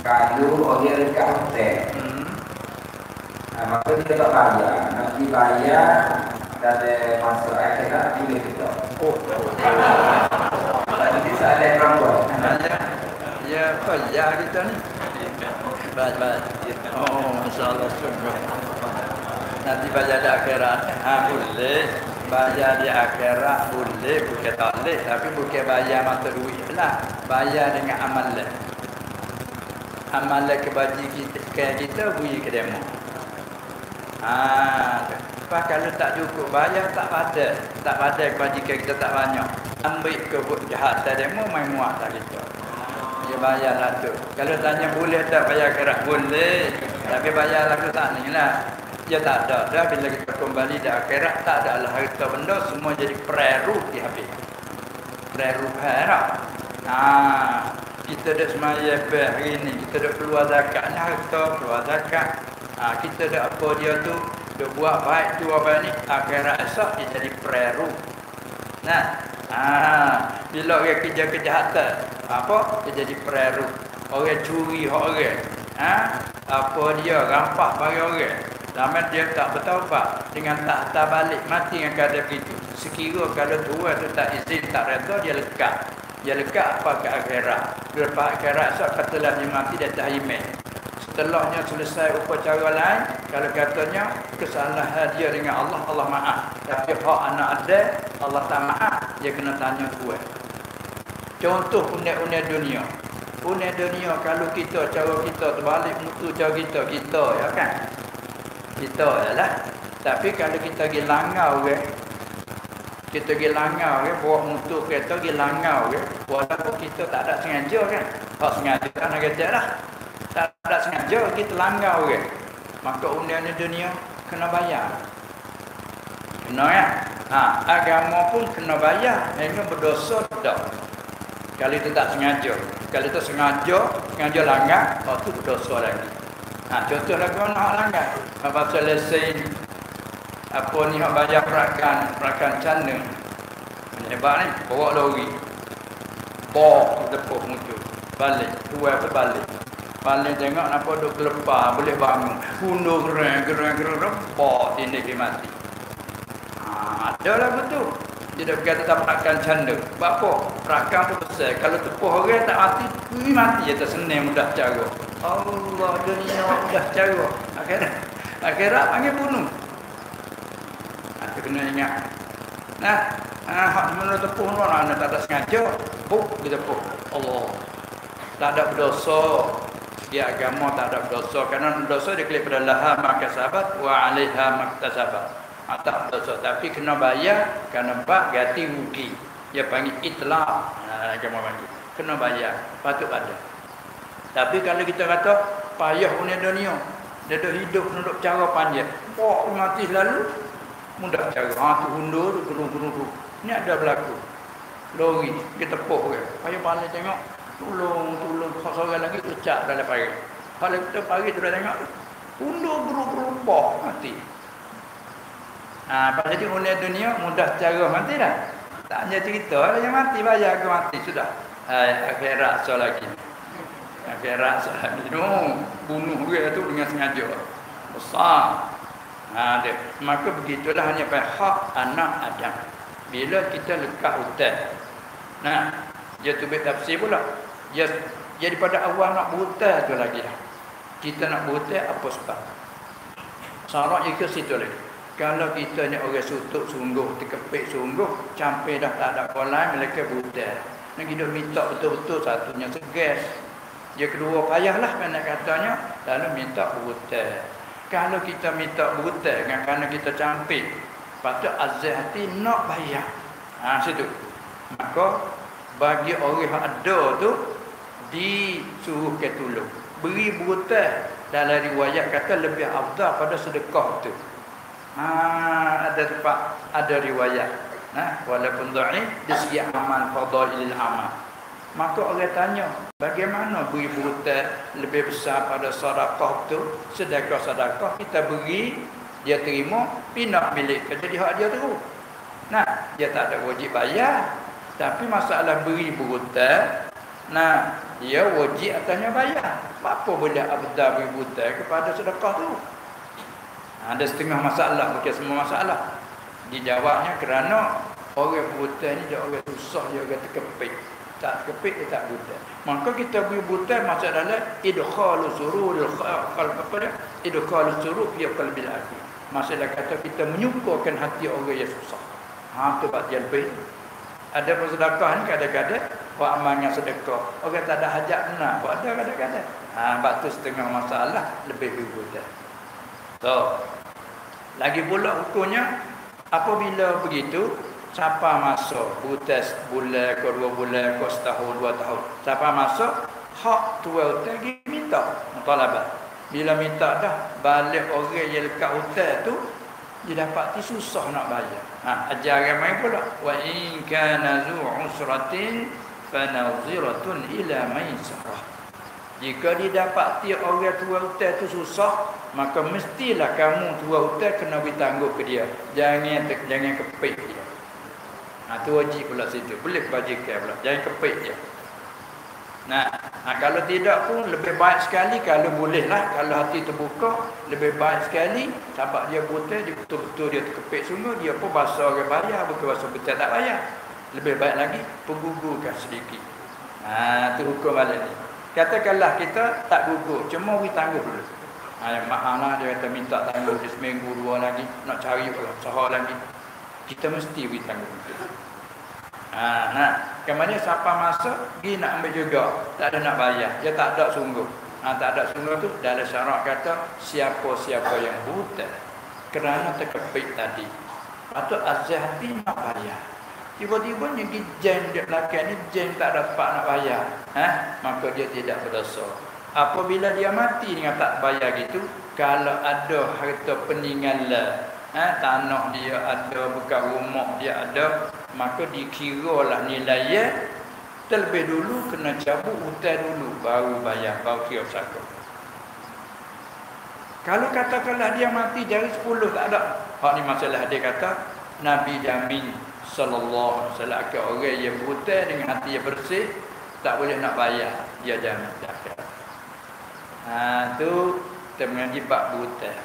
kalau orang dekat hotel, maka dia tak bayar, nak dibayar dari masuk akhirat boleh kita. Jadi saatnya perempuan. Ya, apa ya kita ni? Baik. Oh, masya-Allah sungguh. Nanti bayar di akhirat, boleh. Bayar di akhirat boleh, bukan tak boleh. Tapi bukan bayar mata duit lah. Bayar dengan amalan. Amalan kebaji kita bui ke demo. Lepas kalau tak cukup bayar, tak pada kebajikan kita tak banyak. Ambil kejahatan demo, main muat tak kita. Dia bayar lah tu. Kalau tanya boleh tak bayar akhirat? Boleh. Tapi bayar lah tu tak ni lah. Dia tak ada. Dah bila kita kembali di akhirat, tak ada lah harta benda, semua jadi prerug habis. Prerug harap. Kita dah semaya hari ni, kita dah keluar zakat ni harta, keluar zakat. Kita dah apa dia tu, dah buat baik tu apa ni, akhirat esok dia jadi prerug. Bila orang kerja kejahatan, apa? Dia jadi prerug. Orang curi hak orang. Apa dia rampak bagi orang. Lama dia tak bertaubat dengan tak balik mati dengan keadaan begitu. Sekira kalau tua tu tak izin, tak redha, dia lekat. Dia lekat apa ke akhirat. Lepas akhirat esok katalah dia mati, dia tak iman. Setelahnya selesai upacara lain, kalau katanya kesalahan dia dengan Allah, Allah maaf. Tapi hak anak ada, Allah tak maaf, dia kena tanya tua. Contoh unik-unik dunia. Unik dunia kalau kita, cara kita terbalik mutu cara kita ya kan? Kita adalah. Tapi kalau kita pergi langau kita pergi langau bawa motor kereta pergi langau walaupun kita tak ada sengaja kan. Hak sengaja kan nak kata lah. Tak ada sengaja kita langau maka undian dunia kena bayar. Kena ya. Agama pun kena bayar. Hanya berdosa tak. Kalau itu tak sengaja. Kalau itu sengaja langgar, itu berdosa lagi. Contoh lagi nak langgar. Apa selesai apa ni nak bayar perakan cana. Hebat ni, bawa lori. Bok tepuk muncul. Balik, dua balik. Balik tengok apa duk kelepar, boleh bangun. Punduh gerang, bok tindik dia mati. Ada lah betul. Dia dah berkata tak perakan canda. Bapa, perakan tu besar. Kalau tepuh orang tak mati je tersenang mudah cara. Allah, dunia mudah cara. Akhirat panggil bunuh. Itu kena ingat. Hak mana tepuh orang tak ada sengaja. Dia tepuh. Allah. Tak ada berdosa. Dia agama tak ada berdosa. Kerana berdosa dia klik pada laha makasabat wa alaiha maktasabat. Tak berdosa. Tapi kena bayar kerana bak ganti rugi. Dia panggil itlaq. Agama panggil. Kena bayar. Patut ada. Tapi kalau kita kata payah punya dunia. Dia dah hidup duduk cara panjang. Mati selalu. Mudah cara. Tu hundur tu gunung-gunung. Ini ada berlaku. Lori. Kita tepuk. Payah balik tengok. Tolong. Seorang lagi kecak dalam pagi. Kalau kita pagi tu dah tengok. Hundur berubah. Mati. Jadi unik dunia mudah cara mati dah. Tak hanya cerita yang mati bayar ke mati sudah. Akhirat soal lagi. Akhirat soal lagi. Bunuh dia tu dengan sengaja. Besar. Maka begitulah hanya pada hak anak Adam. Bila kita lekat hutan. Dia tu bertafsir pula. Dia daripada awal nak berhutan tu lagi dah. Kita nak berhutan apa sebab? Syaratnya ke situ lagi. Kalau kita ni orang sutuk sungguh, terkepik sungguh, campur dah tak ada kolai, mereka berhutan. Nak hidup minta betul-betul satunya segas. Dia kedua payahlah kan nak katanya, lalu minta berhutan. Kalau kita minta berhutan kerana kita campur, patut azal hati nak bayar. Situ. Maka bagi orang yang ada tu disuruh ke tolong. Beri berhutan dalam riwayat kata lebih afdal pada sedekah tu. Ada tempat ada riwayat. Walaupun dhaif di segi amal fadailil amal. Maka orang tanya, bagaimana beri berhutang lebih besar pada sedekah tu? Sedekah kita beri, dia terima, pindah milik ke, jadi hak dia terus. Nah, dia tak ada wajib bayar. Tapi masalah beri berhutang, nah, dia wajib atasnya bayar. Apa boleh abda beri berhutang kepada sedekah tu? Ada setengah masalah, bukan semua masalah. Dijawabnya kerana orang berhutang ni dia orang susah, dia orang terkepit. Tak terkepit, dia tak berhutang. Maka kita beri berhutang masuk dalam idkhalu sururil qalb, apa dia? Idkhalu surur fi qalbil akhi. Masalah kata kita menyukakan hati orang yang susah. Tu bagian lebih. Ada bersedekah ni kadang-kadang buat amalnya sedekah. Orang tak ada hajat nak, buat ada kadang-kadang. Bab tu setengah masalah lebih berhutang. So, lagi pula hukumnya apabila begitu, siapa masuk hutang bulan ke 2 bulan ke setahun 2 tahun, siapa masuk hak tuan hutang dia minta mutalabah. Bila minta dah balik orang yang lekat hutang tu, dia dapat susah nak bayar. Ajaran main pula, wa in kana zu usratin fanaziratun ila maisarah. Jika didapati orang tua hutang tu susah, maka mestilah kamu tua hutang kena bertanggung ke dia. Jangan kepit dia. Tu wajib pula situ. Boleh kebajikan pula. Jangan kepit dia. Kalau tidak pun lebih baik sekali, kalau bolehlah, kalau hati terbuka, lebih baik sekali. Sebab dia hutang, dia betul-betul dia terkepit sungguh, dia pun bahasa orang bayar, bukan bahasa betul tak bayar. Lebih baik lagi, penggugurkan sedikit. Tu hukum balik ni. Katakanlah kita tak gugur, cuma we tangguh dulu. Mahalah dia kata minta tangguh dia seminggu 2 lagi, nak cari pula sahar lagi. Kita mesti we tangguh dulu. Kemudian siapa masuk, dia nak ambil juga, tak ada nak bayar, dia tak ada sungguh. Tak ada sungguh tu dalam syarat kata siapa-siapa yang hutang kerana terkepit tadi, atau azhati nak bayar. Tiba-tiba ni jen dia belakang ni, jen tak dapat nak bayar, maka dia tidak berdosa. Apabila dia mati dengan tak bayar gitu, kalau ada harta peninggalan, tanah dia ada, bekas rumah dia ada, maka dikiralah nilainya terlebih dulu kena cabut hutang dulu, baru bayar, baru kira saka. Kalau katakanlah dia mati dari 10 tak ada, hak ni masalah dia kata Nabi jamin sallallahu alaihi wasallam ke orang yang berhutang dengan hati yang bersih tak boleh nak bayar, dia jamin zakat. Tu termengaji bab berhutang.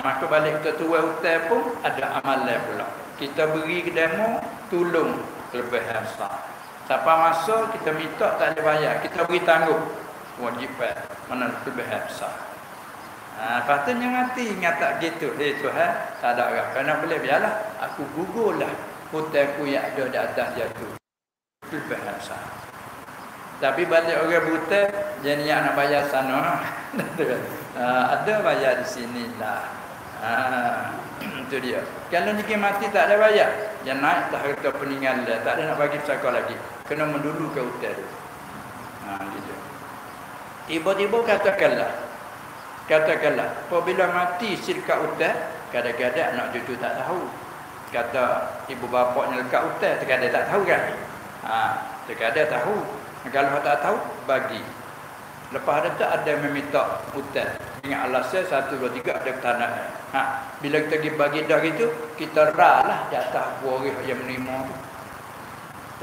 Maka balik ke tua hutang pun ada amalan pula. Kita beri ke demo, tolong kelebihan besar. Siapa masuk kita minta tak boleh bayar, kita beri tangguh, wajib mana kelebihan besar. Patutnya mati ingat tak gitu. Tuhan tak ada orang. Kerana boleh biarlah aku gugurlah hutangku yang ada di atas dia tu. Lebih besar. Tapi balik orang berhutang, dia niat nak bayar sana. Ada bayar di sinilah. Itu dia. Kalau ni mati tak ada bayar, dia naik tak harta peninggalan, tak ada nak bagi pesaka lagi. Kena mendulukan hutang tu. Gitu. Tiba-tiba katakanlah apabila mati silkat hutang, kadang-kadang anak cucu tak tahu. Kata ibu bapaknya lekat hutang, terkadang tak tahu kan? Terkadang tahu. Kalau tak tahu, bagi. Lepas itu ada yang meminta hutang dengan alasan 1, 2, 3 ada ketanaan. Bila kita pergi bagi dah gitu, kita ralah di atas waris yang menerima tu.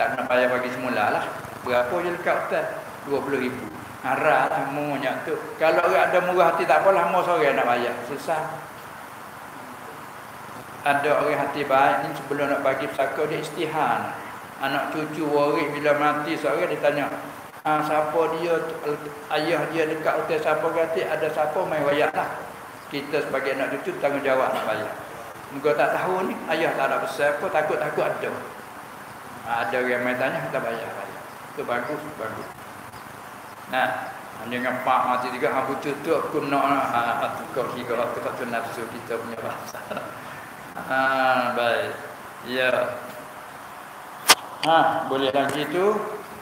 Tak nak bayar bagi semula lah. Berapa je lekat hutang? 20,000. Harap lah semuanya tu. Kalau orang ada murah hati tak apalah, mau sore nak bayar. Susah. Ada orang hati baik ni sebelum nak bagi pesaka dia istihar. Anak cucu waris bila mati sore dia tanya, siapa dia, ayah dia dekat hotel siapa kata, ada siapa main wayak lah. Kita sebagai anak cucu tanggungjawab nak bayar. Muka tak tahu ni, ayah tak ada besar apa, takut-takut ada. Ada orang main tanya, kita bayar. Itu bagus. Dengan pak mati juga aku cutuk aku nak tukar kira tu nafsu kita punya bahasa. Baik. Ya. Boleh lagi tu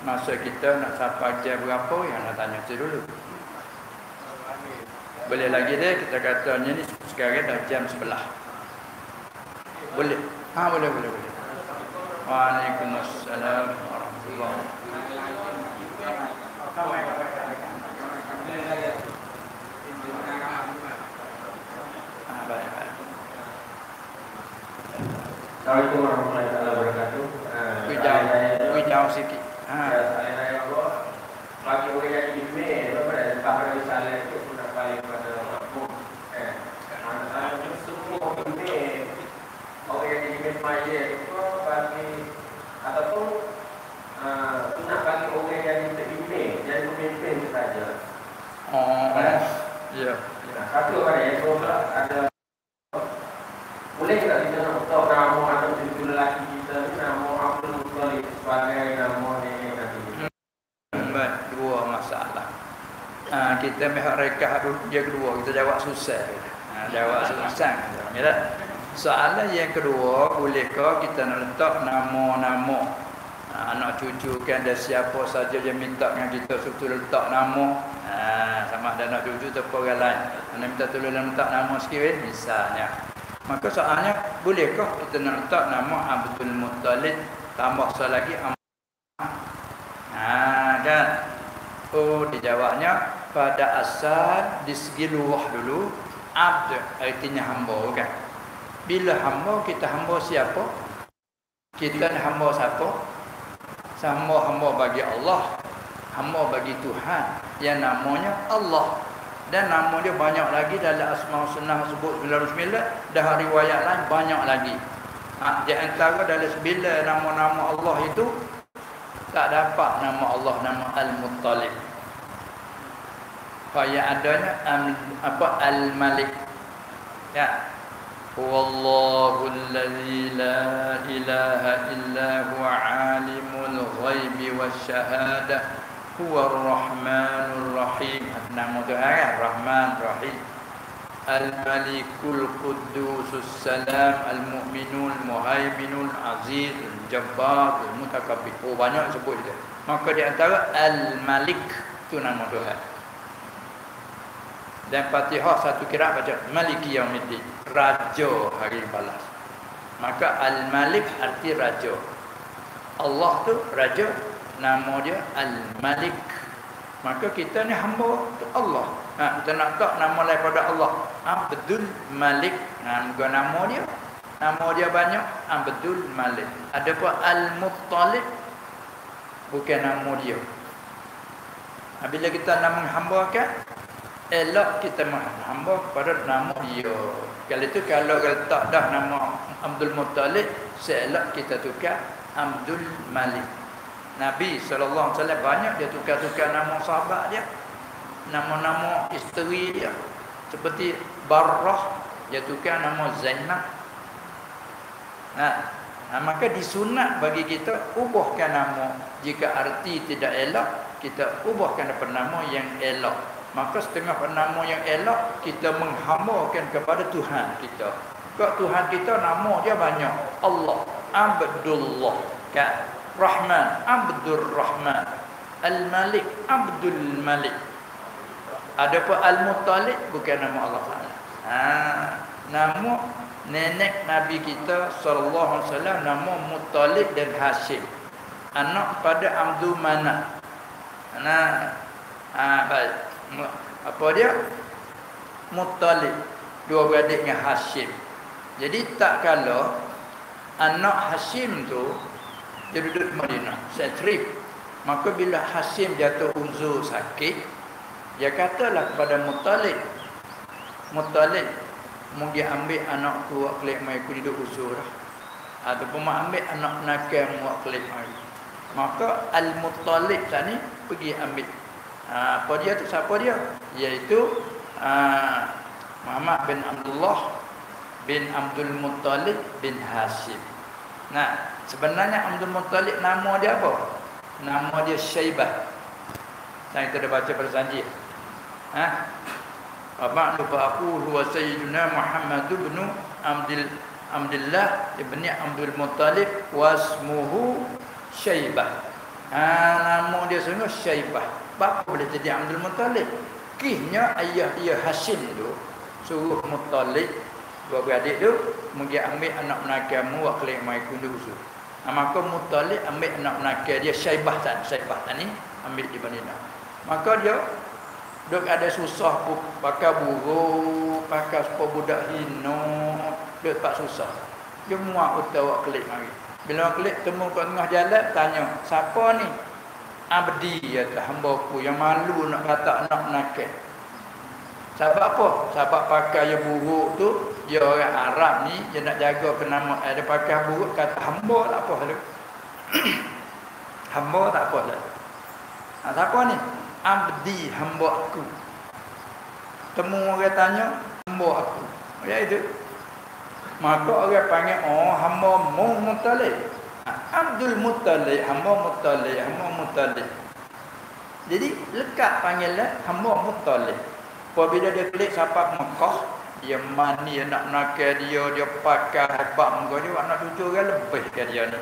masa kita nak sampai jam berapa yang nak tanya tu dulu. Boleh lagi deh kita katanya ni sekarang dah jam 11. Boleh. Boleh. Waalaikumsalam warahmatullahi Allah. Baik. Assalamualaikum warahmatullahi wabarakatuh. Kuijau sikit. Saya Allah. Bagi orang yang email, pada tahap misalnya itu sudah paling pada waktu. Semua email, orang yang email maya itu bagi ataupun nak bagi orang yang minta email, yang memimpin saja. Ya. Satu orang yang ada. Boleh tak kita nak tahu nama atau cucu lelaki kita ni, nama Abdul Muttalib sebagai nama nenek Nabi? Baik, dua masalah. Kita mehak rekah dulu dia kedua, kita jawab susah. Jawab susah. Ya. Soalan yang kedua, bolehkah kita nak letak nama-nama anak cucu kan ada siapa saja yang minta dengan kita suruh letak nama, sama ada anak cucu atau orang lain. Anda minta tolong letak nama sikit misalnya. Maka soalnya, bolehkah kita nak letak nama Abdul Muttalib tambah sekali lagi kan? Dijawabnya pada asal di segi luah dulu abd artinya hamba kan. Bila hamba, kita hamba siapa? Kita hamba siapa? Hamba bagi Allah, hamba bagi Tuhan yang namanya Allah. Dan nama dia banyak lagi dalam Asma' Sunnah sebut 99, dah riwayat lain banyak lagi. Di antara dalam 9 nama-nama Allah itu tak dapat nama Allah nama Al-Muttalib. Yang adanya Al-Malik. Ya. Huwallahu allazi la ilaha illa huwa alimul ghaibi wasyahadah. Huwa Ar-Rahmanur Rahim. Nama Tuhan Rahman Rahim. Al-Malikul Qudusus Salam Al-Mu'minul Muhaiminul Aziz Al-Jabbar Al-Mutakabbir. Banyak sebut dia. Maka di antara Al-Malik itu nama Tuhan. Dan Fatihah satu kira baca Maliki Yaumiddin, Raja Hari Balas. Maka Al-Malik arti raja. Allah tu raja, nama dia Al-Malik. Maka kita ni hamba Allah. Kita nak tak nama lain pada Allah Abdul Malik. Nama dia, nama dia banyak Abdul Malik. Adapun Al-Muttalib bukan nama dia. Bila kita nak menghambakan, elok kita menghamba kepada nama dia. Kalau tak dah nama Abdul Muttalib, seelok kita tukar Abdul Malik. Nabi SAW banyak dia tukar-tukar nama sahabat dia, nama-nama isteri dia. Seperti Barrah, dia tukar nama Zainab. Maka disunat bagi kita ubahkan nama. Jika arti tidak elok, kita ubahkan nama yang elok. Maka setengah nama yang elok, kita menghambakan kepada Tuhan kita. Sebab Tuhan kita nama dia banyak. Allah, Abdullah, kan? Rahman, Abdul Rahman. Al-Malik, Abdul Malik. Adapun Al-Muttalib bukan nama Allah Taala. Nama nenek Nabi kita sallallahu alaihi wasallam nama Muttalib dan Hashim. Anak pada Abdul Manaf. Apa dia? Muttalib, dua beradik dengan Hashim. Jadi tak kala anak Hashim tu dia duduk di Madinah, saya trip. Maka bila Hashim jatuh uzur sakit, dia katalah kepada Muttalib, Muttalib, mungkin ambil anakku buat kelik mai aku duduk uzur dah. Ataupun mau ambil anak nakal buat kelik mai. Maka Al-Muttalib tadi pergi ambil. Apa dia tu? Siapa dia? Iaitu Muhammad bin Abdullah bin Abdul Muttalib bin Hashim. Sebenarnya Abdul Muttalib nama dia apa? Nama dia Syaibah. Saya kita dah baca pada sanjih. Apa lupa aku huwa sayyiduna Muhammad bin Abdullah ibn Abdul Muttalib wasmuhu Syaibah. Nama dia sebenarnya Syaibah. Bapa boleh jadi Abdul Muttalib. Kisahnya ayah dia Hashim tu suruh Muttalib dua beradik tu pergi ambil anak menakamu buat kelik mai kundu usul. Maka Muttalib ambil anak nakal dia Syaibah ni ambil di Madinah. Maka dia duk ada susah pakai buruk, pakai sepuluh budak hina, duk tak susah. Dia muak utawak klik mari. Bila klik temu kat tengah jalan tanya, siapa ni? Abdi kata hamba-ku yang malu nak kata anak nakal. Sebab apa? Sebab pakai yang buruk tu, dia orang Arab ni, dia nak jaga ke nama, dia pakai buruk, kata hamba tak apa tu. Hamba tak apa lah. Siapa ni? Abdi hamba aku. Temu orang tanya, hamba aku. Ya itu. Maka orang panggil, oh hamba Muttalib. Abdul Muttalib, hamba Muttalib. Jadi lekat panggilan hamba Muttalib. Apabila dia klik sampai Mekah, dia mani nak nakal dia pakai hebat muka dia, nak tujuh orang lebih ke dia ni.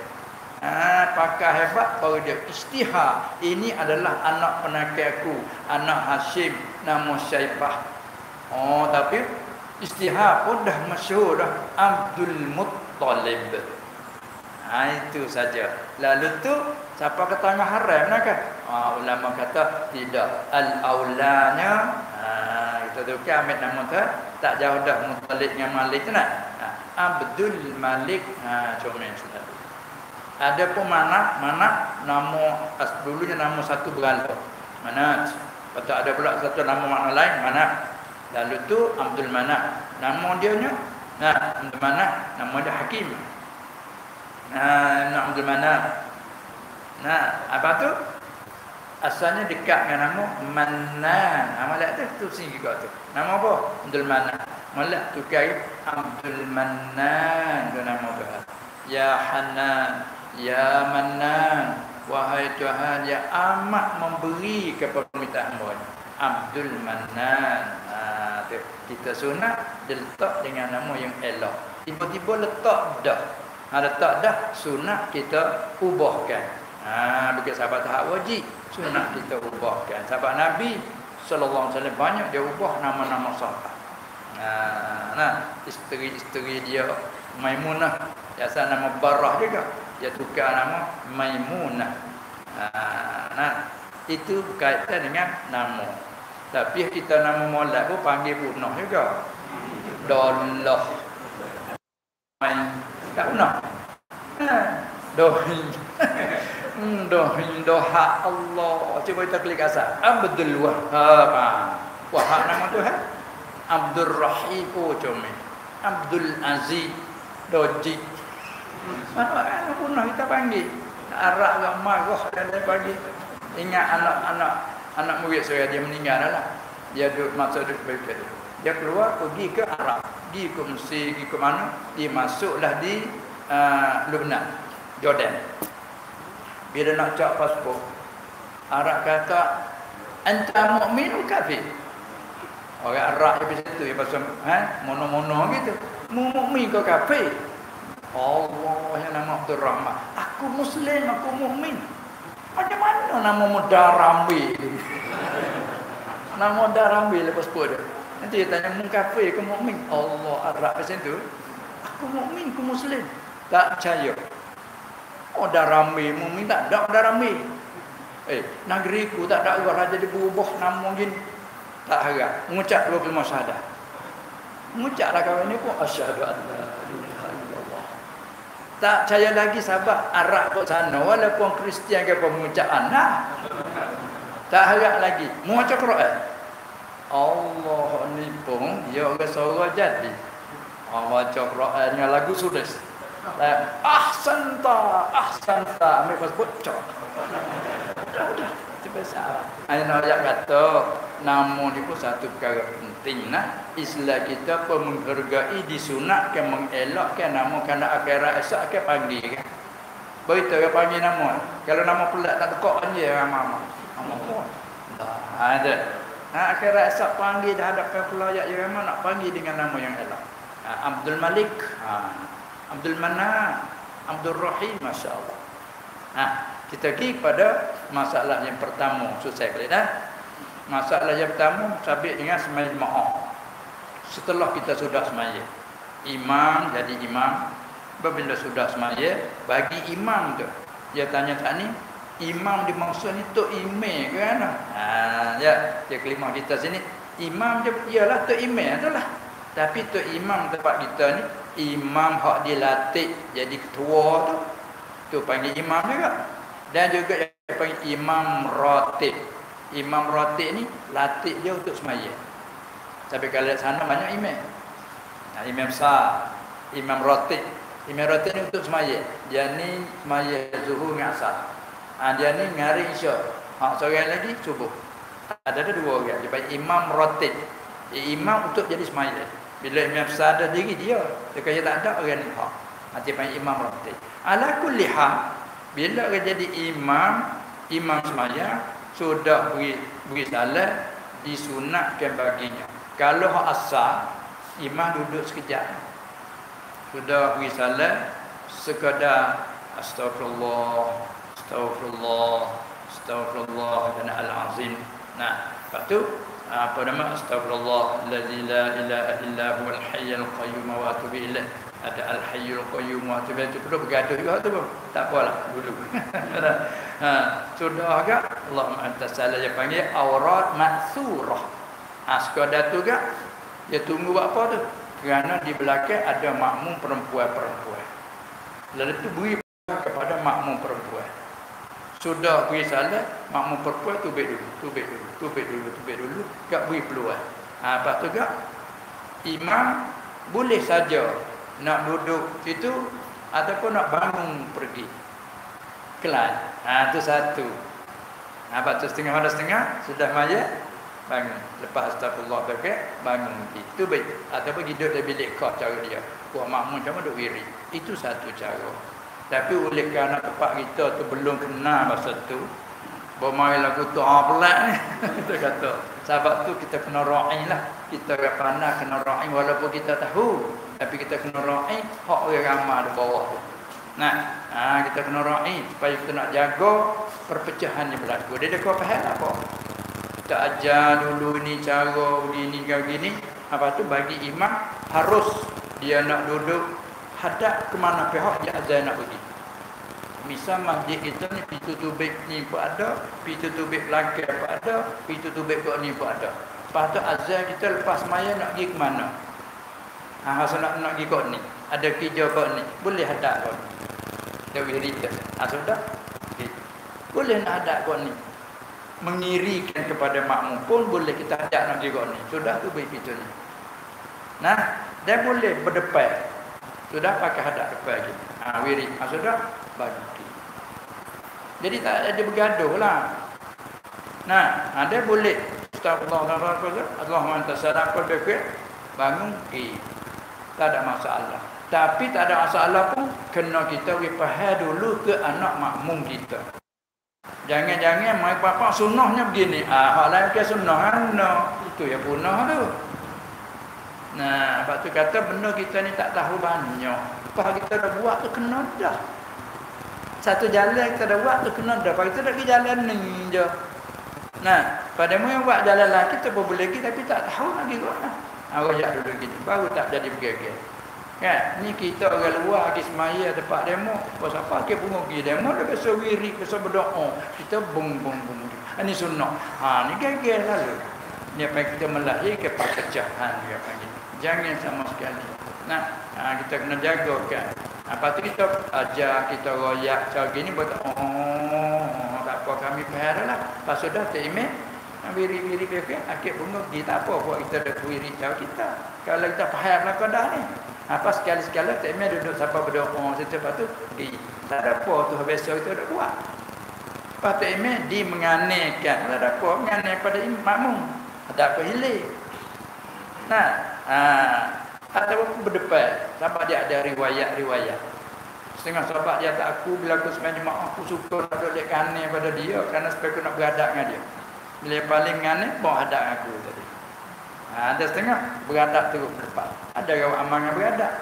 Pakai hebat baru dia istihar. Ini adalah anak penakalku, anak Hashim, nama Syaibah. Oh, tapi istihar pun dah masyhur dah, Abdul Muttalib. Itu saja. Lalu tu siapa kata haram nak kan? Ulama kata tidak. Al-aulanya kita tu kan ambil nama tu tak jauh dah Muttalib dengan Malik tu nak. Abdul Malik comel sudah. Ada pun Manaf nama dulunya nama satu berala. Manaf. Lepas ada pula satu nama makna lain Manaf. Lalu tu Abdul Manaf. Nama dia nya Abdul Manaf, nama dia Hakim. Abdul Manaf. Apa tu? Asalnya dekat dengan nama Mannan. Malak tu sini juga tu. Nama apa? Abdul Manaf. Malak tukar Abdul Mannan tu nama dia. Ya Hanan, ya Mannan, wahai Tuhan yang amat memberi kepada permintaan hamba. Abdul Mannan. Tu kita sunat diletak dengan nama yang elok. Tiba-tiba letak dah. Letak dah sunat kita ubahkan. Bagi sahabat tahap wajib, sunat kita ubahkan. Sahabat Nabi sallallahu alaihi wasallam banyak dia ubah nama-nama sahabat. Isteri-isteri dia Maimunah, biasa nama Barah juga, dia tukar nama Maimunah. Itu berkaitan dengan nama. Tapi kita nama molek pun panggil punah juga. Dollah. Tak punah. Dohin. Doha Allah. Cuba kita klik asal. Abdul Wahhab. Wahhab nama Tuhan. Abdul Rahim. Comel. Abdul Aziz. Doji. Mana punah kita panggil. Arak ke marah dan dia panggil. Ingat anak murid saya dia meninggal lah. Dia duduk masa duduk berikut. Dia keluar pergi ke Arab, pergi ke Mesir, pergi ke mana? Dia masuklah di Lebanon, Jordan. Bila nak cak pasport, Arab kata, "Anta mukmin atau kafir?" Orang Arab habis itu dia pasal mono-mono gitu. Mu mukmin ke kafir? Allah yang nama Abdul Rahman. Aku Muslim, aku mukmin. Macam mana nama Mudarambi? Nama Mudarambi lepas pasport dia. Nanti dia tanya, mu kafir ke mukmin? Allah Arab macam tu. Aku mukmin, aku Muslim. Tak percaya. Oh, Darambi, mukmin tak ada Darambi. Negeriku tak ada orang raja dia berubah nama gini. Tak harap. Mengucap 25 syahadah. Mengucaplah kawan ni pun asyhadu an la ilaha illallah. Tak percaya lagi sahabat Arab kat sana walaupun Kristian ke apa mengucap anak. Tak harap lagi. Mengucap Quran. Allah ni pun dia orang suara jadi. Baca Quran dengan lagu sudah. Ahsanta ambil pasport cok. Dah biasa. Ana nak kata nama ni pun satu perkara penting nah. Islam kita pun menghargai disunatkan mengelakkan nama kerana akhirat esok akan panggil kan. Berita dia panggil nama. Kalau nama pelat tak tekak panggil nama. Nama pun. Ada. Akhirat esok panggil dah hadapkan pelayak yang nak panggil dengan nama yang elok. Abdul Malik. Abdul Mannan, Abdul Rahim, Masya Allah. Kita pergi pada masalah yang pertama. Susah kali dah. Masalah yang pertama sabit dengan sembahyang jemaah. Setelah kita sudah sembahyang, imam jadi imam, Bila sudah semaya, bagi imam tu. Dia tanya tak ni, imam dimaksud ni Tok Imam ke kan? Ya, dia kelima kita sini. Imam dia ialah Tok Imam tu lah. Tapi Tok Imam tempat kita ni, imam hak dilatih jadi ketua tu. Tu panggil imam juga. Dan juga yang panggil imam ratib. Imam ratib ni latih dia untuk semaya. Tapi kalau sana banyak imam. Imam besar, imam ratib. Imam ratib ni untuk semaya. Dia ni semaya zuhur dengan asar. Dia ni ngari isyak. Seorang lagi subuh. Ada dua orang. Dia panggil imam ratib. Imam untuk jadi semaya. Bila imam besar ada diri dia. Dia kata tak ada orang ni. Dia panggil imam ratib. Ala kulli hal, bila orang jadi imam semaya, sudah beri salat, disunatkan baginya. Kalau hak asar, imam duduk sekejap. Sudah beri salat, sekadar astagfirullah, astagfirullah, astagfirullah dan al-azim. Nah, lepas tu apa nama astagfirullah allazi la ilaha illa huwal hayyul qayyum wa atubu ilaih. Ada al-hayyul qayyum wa atubu ilaih. Perlu bergaduh juga tu, tak apalah dulu. Sudah agak Allahumma antas salam, dia panggil aurat maksurah. Sekadar tu gak dia tunggu buat apa tu? Kerana di belakang ada makmum perempuan-perempuan. Lalu tu beri kepada makmum perempuan. Sudah beri salat, makmum perempuan tubik dulu. Gak beri peluang. Lepas tu gak imam boleh saja nak duduk situ ataupun nak bangun pergi kelas. Tu satu. Lepas tu setengah sudah maya bangun. Lepas astagfirullah bangun. Itu baik. Ataupun hidup dari bilik kau cara dia. Kuat makmum macam mana duk wiri. Itu satu cara. Tapi oleh kerana tempat kita tu belum kenal masa tu, bermain lagu tu pelak ni. Kita kata. Sebab tu kita kena ra'i lah. Kita pandai kena ra'i walaupun kita tahu. Tapi kita kena ra'i hak orang ramai di bawah tu. Nah, kita kena ra'i supaya kita nak jaga perpecahan yang berlaku. Dia kau faham apa? Kita ajar dulu ni cara begini ke begini. Lepas tu bagi imam harus dia nak duduk hadap ke mana pihak dia azan nak pergi. Misal masjid kita ni pintu tubik ni pun ada, pintu tubik belakang pun ada, pintu tubik kok ni pun ada. Lepas tu azan kita lepas semaya nak pergi ke mana? Masa nak pergi kok ni. Ada kerja kok ni. Boleh hadap kok ni. Dia berita. Sudah? Okay. Boleh nak hadap kok ni. Mengirikan kepada makmum pun boleh kita hadap nak pergi kok ni. Sudah tu baik pintu ni. Nah, dia boleh berdepan. Sudah pakai hadap depan lagi. Wirid. Sudah? Bagi. Jadi tak ada bergaduh lah. Nah, dia boleh astagfirullah, Allahumma antas salam, bangun pergi. Tak ada masalah. Tapi tak ada masalah pun kena kita faham dulu ke anak makmum kita. Jangan-jangan mai bapak sunnahnya begini. Hak lain ke sunnah itu yang punah tu. Nah, lepas tu kata benda kita ni tak tahu banyak. Lepas kita dah buat tu kena dah. Satu jalan kita dah buat tu kena dah. Lepas kita dah pergi jalan ni je. Nah, pada mu yang buat jalan lah kita pun boleh pergi tapi tak tahu nak pergi ke mana. Rojak dulu gini. Baru tak jadi pergi-pergi. Kan? Ni kita orang luar pergi semaya tempat demo. Pasal apa? Kita pun pergi demo. Dia biasa wirik, biasa berdoa. Kita bung. Ini sunnah. Ni gagal lalu. Ni apa kita melahirkan perpecahan. Dia panggil. Jangan sama sekali. Nah, kita kena jaga kan. Lepas tu kita ajar, kita royak cara gini buat tak apa kami faham lah. Lepas sudah terima wiri-wiri pekek akhir bunga pergi tak apa buat kita ada wiri cara kita. Kalau kita faham lah kau dah ni. Apa sekali-sekala terima duduk siapa berdoa lepas tu pergi. Tak ada apa tu biasa kita dah buat. Lepas terima di menganekan. Tak ada apa menganeh pada makmum. Ada apa hilir. Nah, ataupun berdepan. Sahabat dia ada riwayat-riwayat. Setengah sahabat dia tak aku bila aku sembahyang jemaah aku suka nak duduk kanan pada dia kerana supaya aku nak beradab dengan dia. Bila paling kanan bawa hadap aku tadi. Ada setengah beradab terus depan. Ada orang amal yang beradab.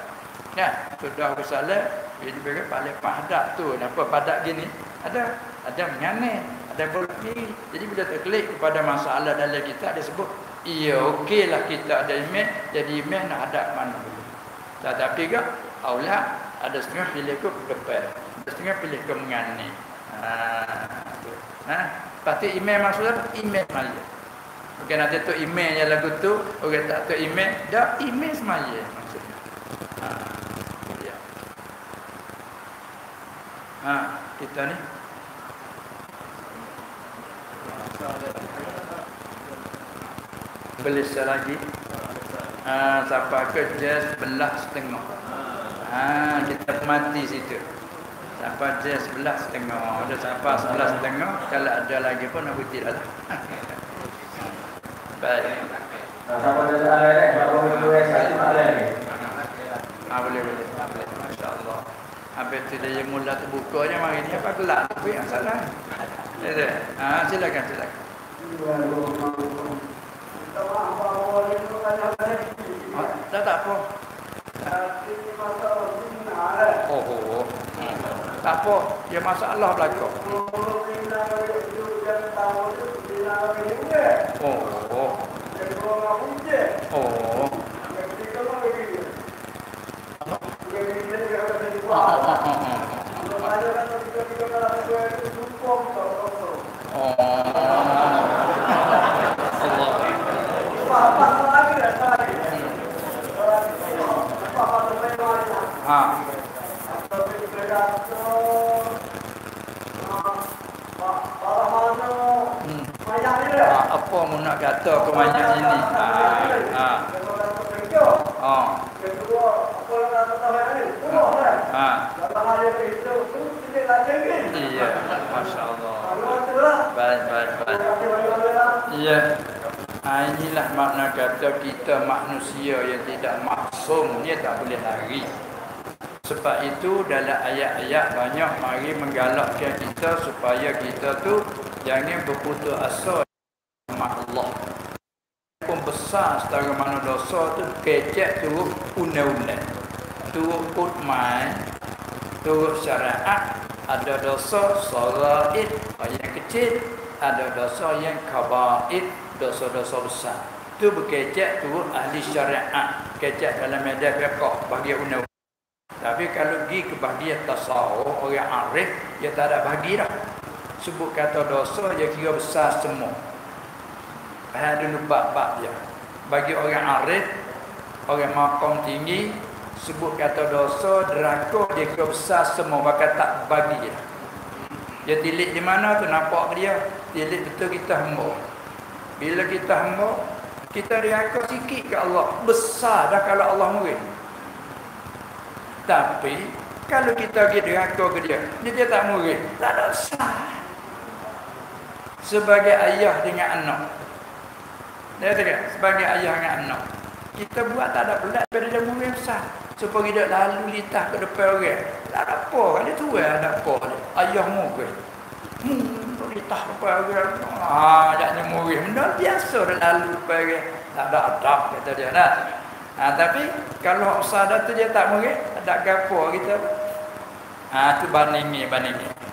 Ya, sudah aku salat, dia bagi paling hadap tu. Apa padat gini? Ada menganih, ada bolak kiri. Jadi bila terklik kepada masalah dalam kita dia sebut iya, okeylah kita ada imam, jadi imam nak hadap mana dulu. Tetapi ke aula Ada setengah pilih ke depan, ada setengah pilih ke mengani. Pasti email maksudnya email maya. Bukan nanti tu email yang lagu tu, orang tak tu email, dah email semaya maksudnya. Ya. Kita ni beli lagi. Sampai ke jam 11.30. Kita mati situ. Sampai jam 11.30. Ada sampai 11.30. Kalau ada lagi pun aku tidak. Baik. Sama ada soalan kalau boleh satu soalan ni. Boleh. Masya-Allah. Habis tu dia mula terbuka je mari ni apa kelak apa yang salah. Silakan. Tak apa. Tak apa, dia masalah belakang. Apa mu nak kata ke banyak ini? Iya, masya-Allah. Baik. Iya. Inilah makna kata kita manusia yang tidak maksum, ni tak boleh lari. Sebab itu dalam ayat-ayat banyak mari menggalakkan kita supaya kita tu jangan berputus asa sama Allah. Pun besar setara mana dosa tu kecek turut undang-undang, turut hukman, turut syariat. Ada dosa saraid yang kecil, ada dosa yang kabaid, dosa-dosa besar. Tu berkecek turut ahli syariat, kecek dalam medan fiqh bagi undang-undang. Tapi kalau pergi ke bahagian tasawuf, orang arif, dia tak ada bahagi dah. Sebut kata dosa, dia kira besar semua. Ada bab-bab dia. Bagi orang arif, orang maqam tinggi, sebut kata dosa, neraka, dia kira besar semua, maka tak bagi dah. Dia tilik di mana tu, nampak dia? Tilik betul kita hamba. Bila kita hamba, kita neraka sikit ke Allah. Besar dah kalau Allah murid. Tapi kalau kita pergi neraka ke dia tak murid, tak ada sah. Sebagai ayah dengan anak, dia kata sebagai ayah dengan anak, kita buat tak ada pelat pada dia murid besar. Supaya dia lalu lintas ke depan orang, tak ada apa, kan dia tua ada apa dia. Ayah murid, lintas depan orang, jaknya murid, benda biasa dia lalu depan orang, tak ada adab kata dia dah. Tapi kalau usaha tu dia tak murid, ada gapo kita. Tu bandingi.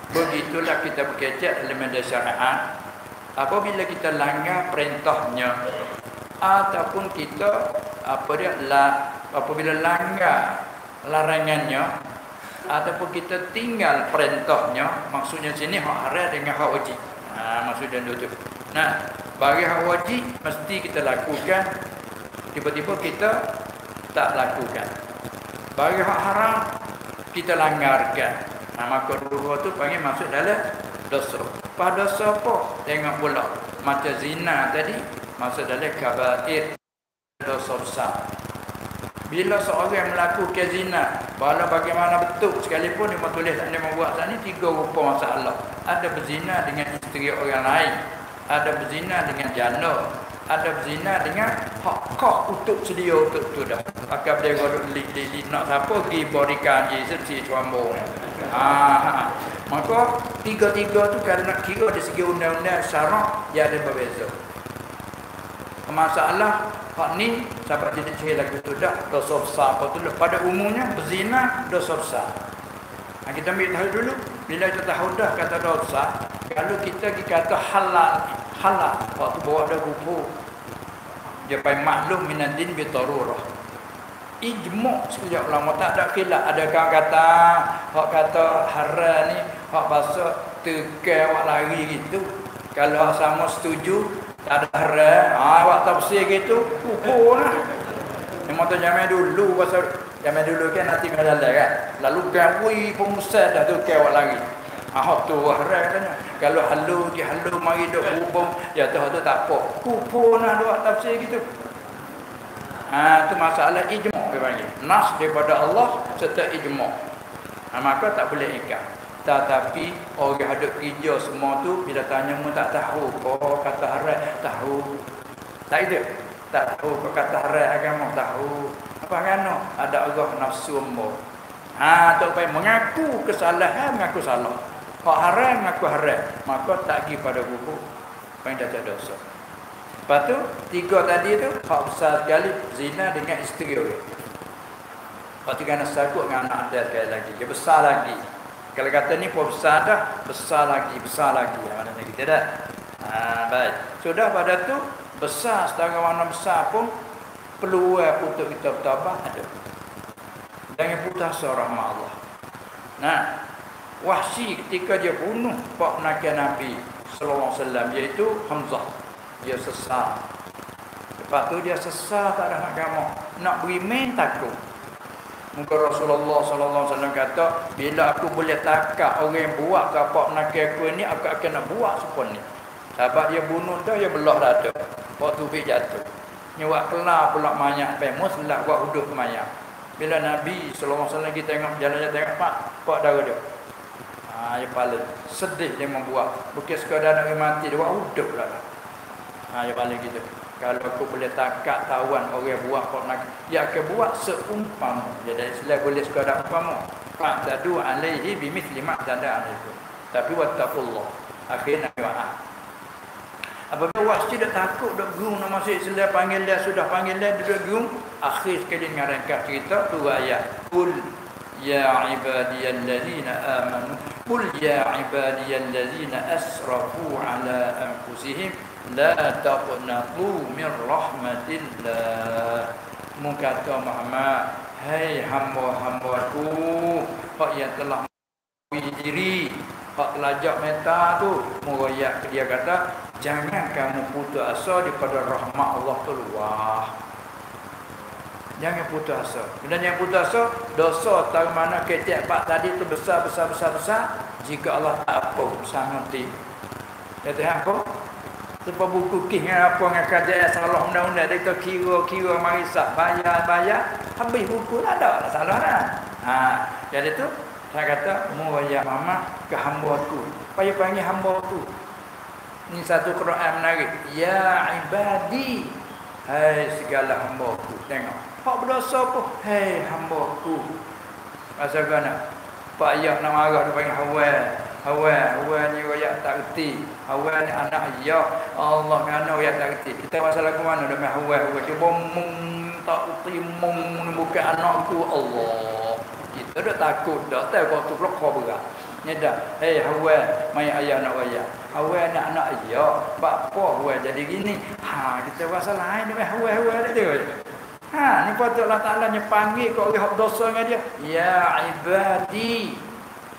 Begitulah kita berkecek dalam media syariat. Apabila kita langgar perintahnya ataupun kita apabila langgar larangannya ataupun kita tinggal perintahnya, maksudnya sini hak haram dengan hak wajib. Maksudnya itu. Bagi hak wajib mesti kita lakukan. Tiba-tiba kita tak lakukan. Bagi hak haram kita langgarkan. Maka dua tu panggil masuk dalam dosa. Pada dosa apa? Tengok pula. Macam zina tadi masuk dalam kabair, dosa besar. Bila seorang melakukan zina, walau bagaimana betul sekalipun dia tulis tak dia membuat tak ni 3 rupa masalah. Ada berzina dengan isteri orang lain, ada berzina dengan janda, ada berzina dengan hak untuk sedia untuk tu dah. Akak dia godok li nak siapa pergi berikan je sesi suambo. Maka tiga-tiga tu kalau nak kira dari segi undang-undang syarak dia ada berbeza. Masalah hak ni sampai jadi cerita lagu tu dah dosa besar apa tu pada umumnya berzina dosa besar. Kita ambil tahu dulu bila kita tahu dah kata dosa, kalau kita kata halal waktu bawa ada rupa dia pai maklum minadin bi darurah. ijma' sekejap ulama tak ada khilaf. Ada kawan kata hak kata haram ni hak bahasa tekan awak lari gitu. Kalau hak sama setuju tak ada haram, awak tafsir gitu kupurlah. Memang tu zaman dulu pasal zaman dulu kan nanti jalan kan. Lalu gawi pengusaha dah tekan awak lari. Tu haram katanya. Kalau halu dihalu mari duk hubung, ya tu tak apa. Kupurlah awak tafsir gitu. Itu masalah ijma' dia panggil. Nas daripada Allah serta ijma'. Maka tak boleh ikat. Tetapi orang ada kerja semua tu bila tanya mu tak tahu kau kata haram tahu. Tak ada. Tak tahu kau kata haram agama tahu. Apa kan? Ada orang nafsu ambo. Tak payah mengaku kesalahan mengaku salah. Hak haram mengaku haram. Maka tak pergi pada buku. Paling dah dosa. Lepas tu, 3 tadi tu, hak besar sekali, zina dengan isteri orang. Lepas tu kena sakut dengan anak dia sekali lagi. Dia besar lagi. Kalau kata ni pun besar dah, besar lagi. Maknanya kita dah. Baik. Sudah pada tu, besar, setara mana besar pun, peluang untuk kita bertambah ada. Jangan putus rahmat Allah. Nah, Wahsy ketika dia bunuh pak penakil Nabi sallallahu alaihi wasallam, iaitu Hamzah. Dia sesat. Lepas tu dia sesat tak ada agama. Nak beriman takut. Muka Rasulullah sallallahu alaihi wasallam kata, bila aku boleh takak orang yang buat ke apa nakal aku ni, aku akan nak buat seperti ni. Sebab dia bunuh dah, dia belah dada. Waktu dia jatuh. Nyewak kelar pula mayat pemus lah buat huduh ke mayat. Bila Nabi sallallahu alaihi wasallam kita tengok jalan-jalan tengok pak darah dia. Dia paling sedih dia membuat. Bukan sekadar nak mati, dia buat huduh pula dah. Dia paling gitu. Kalau aku boleh takak tawan orang buat kau nak, dia akan buat seumpama. Jadi istilah boleh sekadar umpama. Fa'tadu alaihi bimithli ma tanda alaikum. Tapi wattaqullah. Akhirnya doa. Apabila Wahsy dah takut dak gerung nak masuk Islam, panggil dia sudah panggil dia duduk gerung, akhir sekali ngarangkan cerita tu ayat. Qul ya ibadiyallazina amanu, qul ya ibadiyallazina asrafu ala anfusihim la taqnatu min rahmatillah. Mukata Muhammad, hai hamba-hambaku hak yang telah diri, hak telajak meta tu, merayak dia kata, jangan kamu putus asa daripada rahmat Allah tu luah. Jangan putus asa. Bila jangan putus asa, dosa tak mana ketiak pak tadi tu besar. Jika Allah tak apa sangat ti. Kata apa? Sebab buku kisah apa yang kerja salah undang-undang dia kira marisak bayar habis buku tak ada salah dah. Jadi tu saya kata muwaya mama ke hamba-ku. Payah panggil hamba-ku. Ni satu Quran menarik. Ya ibadi, hai segala hamba-ku. Tengok. Hak berdosa apa? Hai hamba-ku. Pasal kana? Pak ayah nak marah dia panggil Hawa ni royak tak reti. Hawa ni anak ayah. Allah ngana royak tak reti. Kita masalah ke mana dengan Hawa cuba tak reti bukan anakku Allah. Kita dah takut dah. Tahu kau tu blok berat. Nyedak. Hei Hawa, mai ayah nak royak. Hawa ni anak ayah. Bapa Hawa jadi gini. Kita rasa lain dengan Hawa dia tu. Ni patut Allah Ta'ala panggil kau orang dosa dengan dia. Ya ibadi,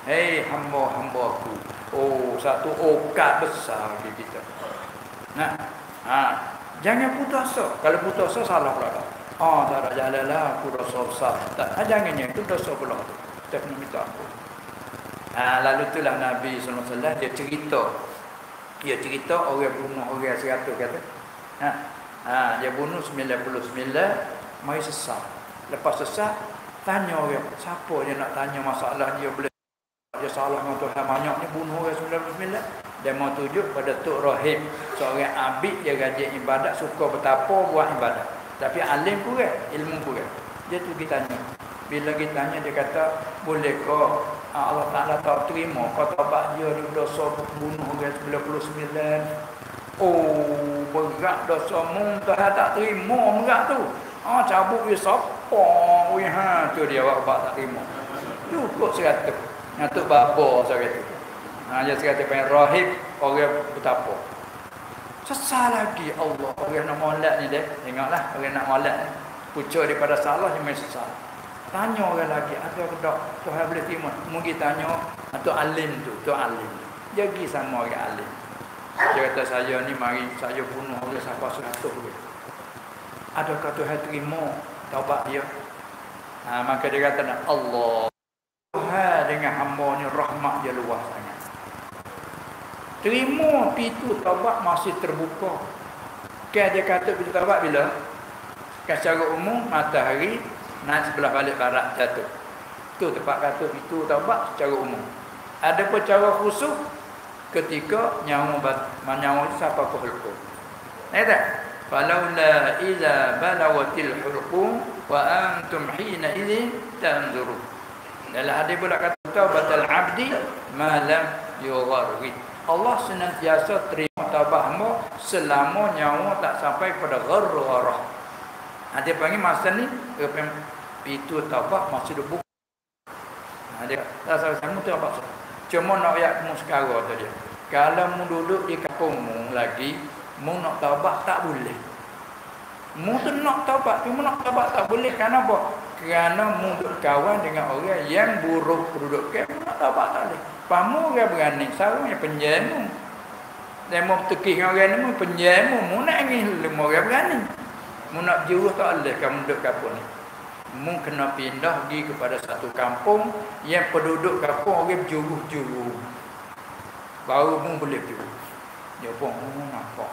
hei hamba-hambaku. Satu okat besar bagi kita. Jangan putus asa. Kalau putus asa salah pula. Tak ada jalan lah, aku dosa besar. Jangannya, itu dosa pula. Kita kena minta ampun. Lalu itulah Nabi SAW dia cerita orang bunuh orang 100 kata. Dia bunuh 99. Mari sesat. Lepas sesat, tanya orang, siapa dia nak tanya masalah dia boleh dia salah dengan Tuhan banyak ni bunuh orang 99. Dia mau tunjuk pada Tok Rahim, seorang abid dia rajin ibadat, suka bertapa buat ibadat. Tapi alim kurang, ilmu kurang. Dia tu kita tanya. Bila kita tanya dia kata, bolehkah Allah Ta'ala tak terima kata bak dia dosa bunuh orang 99? Berat dosa mu, Tuhan tak terima berat tu. Cabut dia siapa? Tu dia bak tak terima. Cukup 100. Ngatuk bapa saya kata. Dia kata pengen rahib orang betapa. Sesal lagi Allah orang nak molek ni dek. Tengoklah orang nak molek ni. Pucuk daripada salah yang sesat. Tanya orang lagi, ada ke tak Tuhan boleh terima? Mungkin tanya atau alim tu, alim. Jadi sama orang alim. Dia kata saya ni mari saya bunuh orang siapa 100 dia. Adakah Tuhan terima taubat dia? Maka dia kata Allah Tuhan dengan hamba ni rahmat dia luas sangat. Terima pintu taubat masih terbuka. Kan dia kata pintu taubat bila? Secara umum matahari naik sebelah balik barat jatuh. Itu tempat kata pintu taubat secara umum. Ada pun cara khusus ketika nyawa itu siapa hulqum. Tak? Falaula idza balawatil hulqum wa antum hina idzin tanzurun. Dalam hadis pula kata taubatul abdi ma lam yugharrid. Allah senantiasa terima taubat hamba selama nyawa tak sampai pada gharrah. Dia panggil masa ni pintu taubat masih dibuka. Dia rasa sama tu apa? Cuma nak ayat mu sekarang tu dia. Kalau mu duduk di kampungmu lagi, mu nak taubat tak boleh. Mu tu nak taubat, cuma nak taubat tak boleh. Kerana apa? Kerana mu berkawan dengan orang yang buruk kedudukan, nak taubat tak boleh. Pamu orang berani, sarung yang penjamu. Dan mu tekih orang ni mu penjamu, mu nak ingin lemah orang berani. Mu nak jauh tak boleh kamu duduk kampung ni. Mu kena pindah pergi kepada satu kampung yang penduduk kampung orang berjuruh-juruh. Baru mu boleh pergi. Dia pun nampak.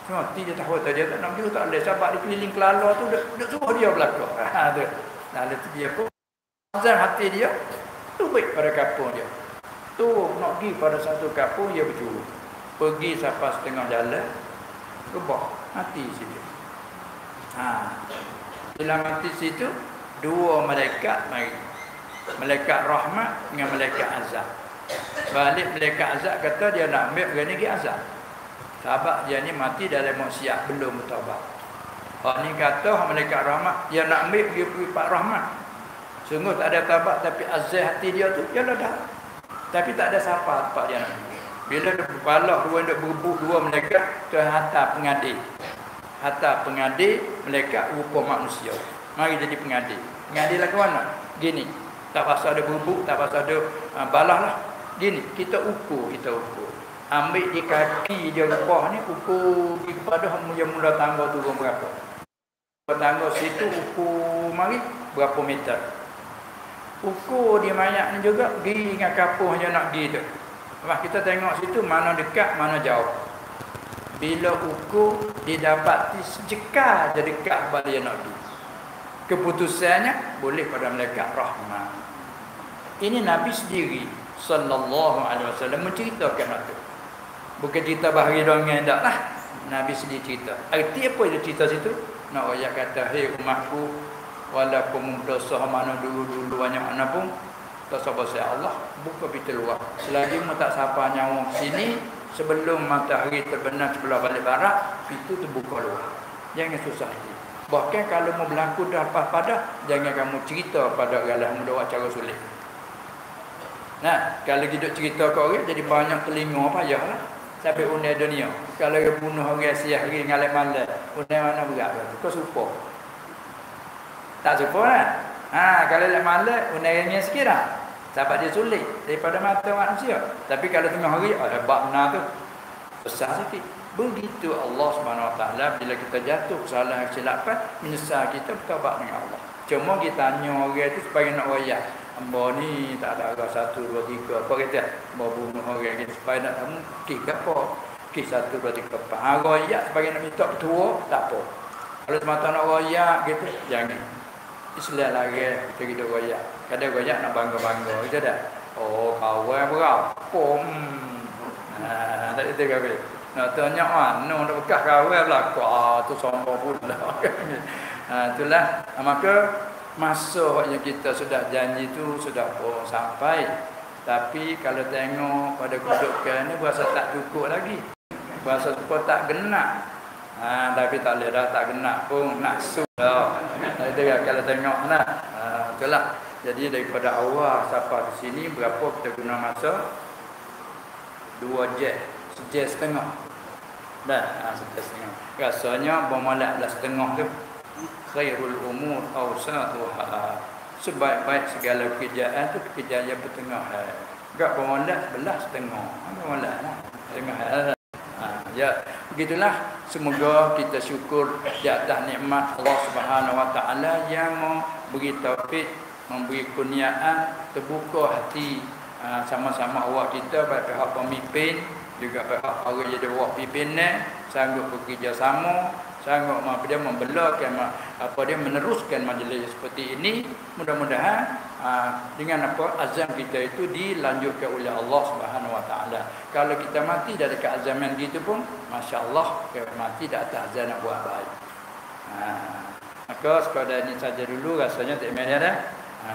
Cuma dia tahu tadi dia tak nak pergi tak boleh. Sebab di keliling Kelala tu duduk suruh dia belakang. Tu. Lalu dia pun azam hati dia tu baik pada kampung dia. Tu nak pergi pada satu kampung dia berjuruh. Pergi sampai setengah jalan. Rebah mati sini. Bila mati situ dua malaikat mari. Malaikat rahmat dengan malaikat azab. Balik malaikat azab kata dia nak ambil orang ni pergi azab. Sebab dia ni mati dalam maksiat belum bertaubat. Hak ni kata malaikat rahmat dia nak ambil pergi Pak Rahmat. Sungguh tak ada taubat tapi azab hati dia tu dia dah. Tapi tak ada siapa tempat dia nak. Bila dia berpalah dua duk berebuh dua malaikat tu hantar pengadil. Hatta pengadil malaikat rupa manusia. Mari jadi pengadil. Pengadil lah ke mana? Gini. Tak pasal ada bubuk, tak pasal ada balah lah. Gini, kita ukur. Ambil di kaki dia rebah ni, ukur pergi kepada yang mula tangga turun berapa. Tangga situ ukur mari berapa meter. Ukur dia mayat ni juga, pergi dengan kapuh yang nak pergi tu. Lepas kita tengok situ mana dekat, mana jauh. Bila ukur didapati sejekal je dekat kepada yang nak pergi. Keputusannya boleh pada malaikat rahmat. Ini Nabi sendiri sallallahu alaihi wasallam menceritakan itu. Bukan cerita bahari dongeng dak lah. Nabi sendiri cerita. Arti apa dia cerita situ? Nak ayat kata, "Hei umatku, walaupun dosa mana dulu banyak mana pun tak sabar saya Allah, buka pintu luar. Selagi mu tak sapa nyawa sini, sebelum matahari terbenam sebelah balik barat, pintu terbuka luar. Jangan susah hati. Bahkan kalau mau berlaku dah pada, jangan kamu cerita pada orang lain mudah cara sulit. Nah, kalau kita cerita ke orang jadi banyak telinga payahlah. Sampai unai dunia. Kalau dia bunuh orang siang hari ngalah malam, unai mana berat tu? Kau supa. Tak supa kan? Kalau lek malam unai yang sikit dah. Sebab dia sulit daripada mata manusia. Tapi kalau tengah hari hebat benar tu. Besar sikit. Begitu Allah SWT bila kita jatuh kesalahan kesilapan, menyesal kita bertaubat dengan Allah. Cuma kita tanya orang tu supaya nak royak. Hamba ni tak ada arah 1, 2, 3. Apa kata? Hamba bunuh orang ni supaya nak tahu kis apa? Kis 1, 2, 3, 4. Royak supaya nak minta petua, tak apa. Kalau semata nak royak gitu, jangan. Islam lagi kita royak. Kadang royak nak bangga-bangga. Kita dah. Oh, kawan berapa? Tak ada kawan. Nak tanya mana nak bekas kawan belakang. Tu sombong pula. Itulah. Maka masa yang kita sudah janji tu sudah pun sampai. Tapi kalau tengok pada kedudukan ni berasa tak cukup lagi. Berasa supaya tak genak. Tapi tak boleh dah, tak genak pun nak sudah. Itu kalau tengok nah. Itulah. Jadi daripada awal sampai ke sini berapa kita guna masa? 2 jam. Sejam setengah. Dah, sejam setengah. Rasanya bermulak 1.5 tu. khairul umur awsatuha. Sebaik-baik segala pekerjaan tu pekerjaan yang pertengahan. Enggak bermolak belah setengah. Bermolak lah. Setengah. Ya, begitulah. Semoga kita syukur di atas nikmat Allah Subhanahu Wa Taala yang memberi taufik, memberi kurniaan, terbuka hati sama-sama awak kita, baik pihak pemimpin juga pihak orang jadi awak pimpinan sanggup bekerja sama, sanggup dia membelakan dia meneruskan majlis seperti ini. Mudah-mudahan dengan azam kita itu dilanjutkan oleh Allah Subhanahu Wa Taala. Kalau kita mati dari keazaman gitu pun, masya-Allah, kita mati di atas azam nak buat baik. Maka sekadar ini saja dulu, rasanya tak payah dah.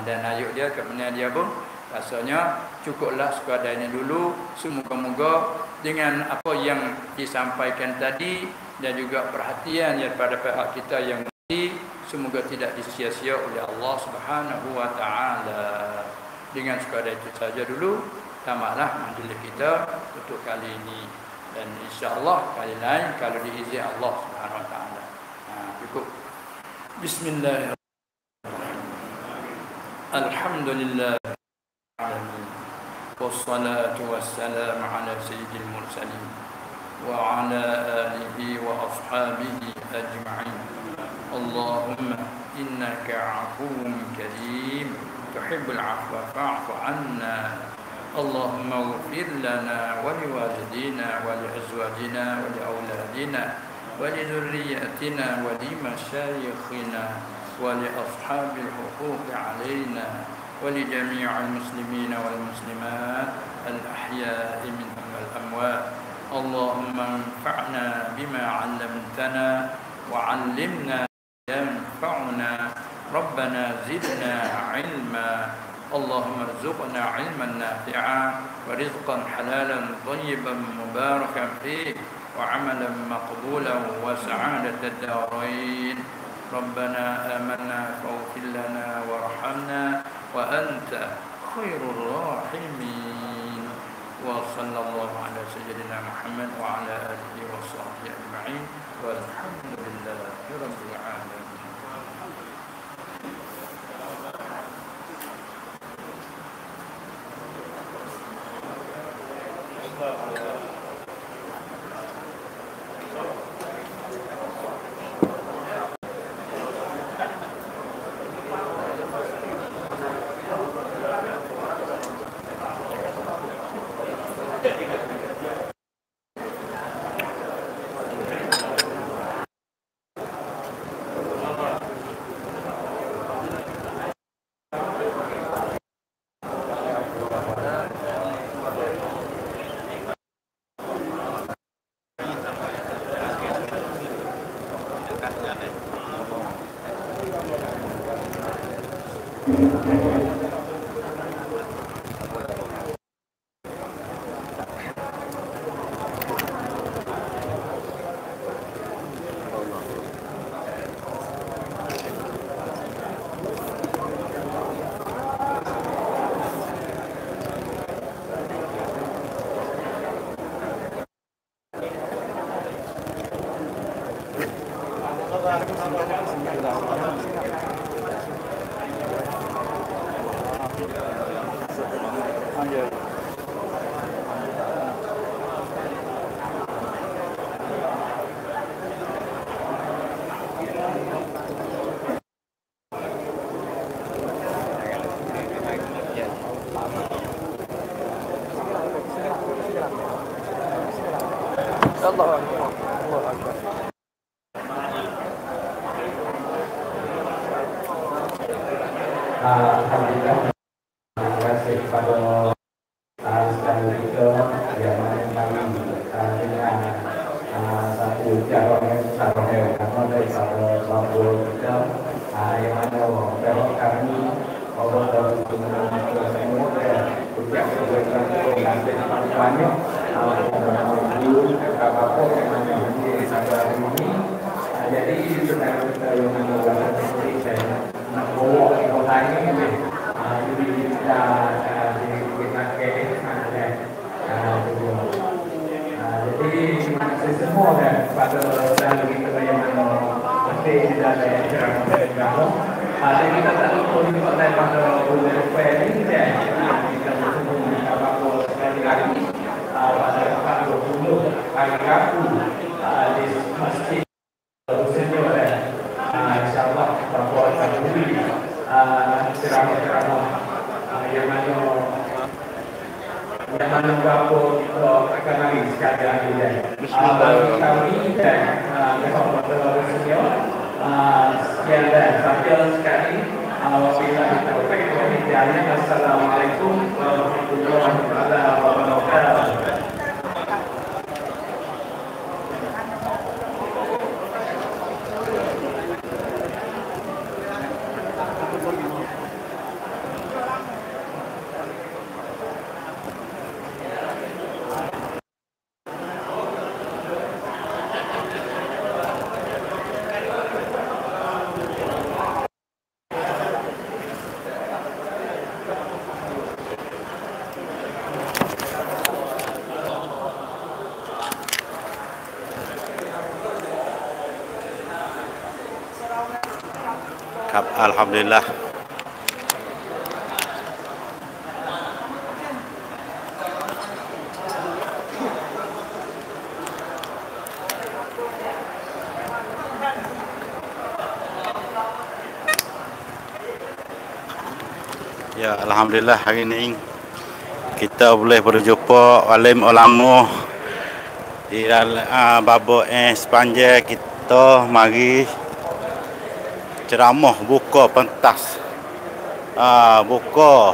Dan ayat dia kemudian dia pun rasanya cukuplah sekadar ini dulu. Semoga-moga dengan apa yang disampaikan tadi dan juga perhatian daripada pihak kita yang tadi, semoga tidak disia-sia oleh Allah Subhanahu Wa Taala. Dengan sekadar itu saja dulu, tamatlah majlis kita untuk kali ini, dan insya-Allah kali lain kalau diizinkan Allah Subhanahu Wa Taala. Cukup. Bismillahirrahmanirrahim. Alhamdulillah. والصلاة والسلام على سيد المرسلين وعلى آله وأصحابه أجمعين. اللهم إنك عفو كريم تحب العفو فاعف عنا. اللهم اغفر لنا ولوالدينا ولأزواجنا ولأولادنا ولذرياتنا ولمشايخنا ولأصحاب الحقوق علينا ولجميع المسلمين والمسلمات الأحياء منهم والأموات. اللهم انفعنا بما علمتنا وعلمنا ينفعنا. ربنا زدنا علما. اللهم ارزقنا علما نافعا ورزقا حلالا طيبا مباركا فيه وعملا مقبولا وسعادة الدارين. ربنا آمنا فاغفر لنا وارحمنا وأنت خير الراحمين. وصلى الله على سيدنا محمد وعلى آله وصحبه أجمعين والحمد لله رب العالمين. Alhamdulillah, terima kasih kepada sekali kita yang kami dengan satu cara yang sama daripada kelompok kita yang mana pihak kami Allah dan semua ucap kebaikan dan banyak apa yang mana pada hari ini. Jadi saudara kita yang melakukan seperti saya nak bawa orang ini jadi kita jadi terima kasih semua dan pada saudara kita yang penting ada ceramah dari kamu. Ada kita tak lupa juga pada bulan ini kita bertemu di Kabul sekali lagi pada tanggal 20 hari Rabu di masjid Senior. InsyaAllah bahawa akan beri ceramah-ceramah yang mana berapa kita akan lagi sekali lagi kami dan kepada senior sekian dan sampai sekali wabillahi taufiq wal hidayah. Assalamualaikum warahmatullahi wabarakatuh. Alhamdulillah. Ya, alhamdulillah hari ini kita boleh berjumpa alim ulama di dalam babak sepanjang kita mari ceramah buka pentas buka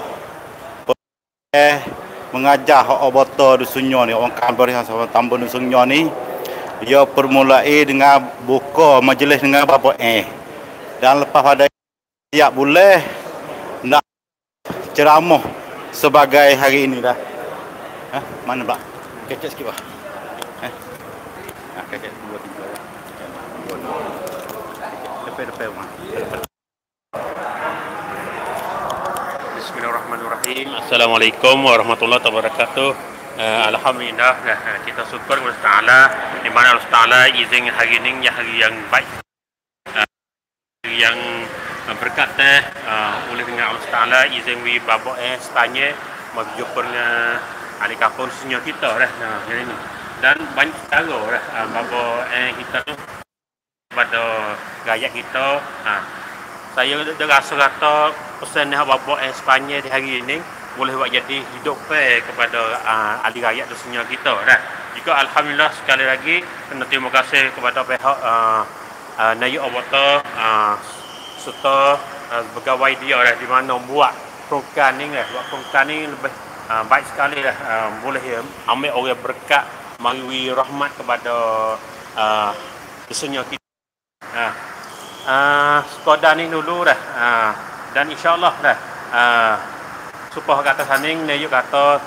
mengajar hak abata dusunnya ni, orang Kampar sama tambun dusunnya ni. Dia permulai dengan buka majlis dengan babak dan lepas pada siap boleh nak ceramah sebagai hari ini dah. Mana Pak? Kecek sikit Pak. Kecek 2 3. Bismillahirrahmanirrahim. Assalamualaikum warahmatullahi wabarakatuh. Alhamdulillah kita syukur kepada Allah Taala di mana Allah Taala izin hari ini hari yang baik, yang berkata oleh dengan Allah Taala izin wi babak Spanyol berjumpa dengan ahli kampung senior kita dah hari ini dan banyak cara dah babak kita tu pada rakyat kita. Saya rasa kata pesan babak Spanyol di hari ini boleh buat jadi hidup kepada ahli rakyat dan senior kita dah. Juga alhamdulillah sekali lagi kena terima kasih kepada pihak Naib Abata serta pegawai dia dah di mana buat program ni lebih baik sekali dah, boleh ambil orang berkat mari rahmat kepada senior kita. Sekadar ni dulu dah dan insyaAllah dah supaya kata saning ni kata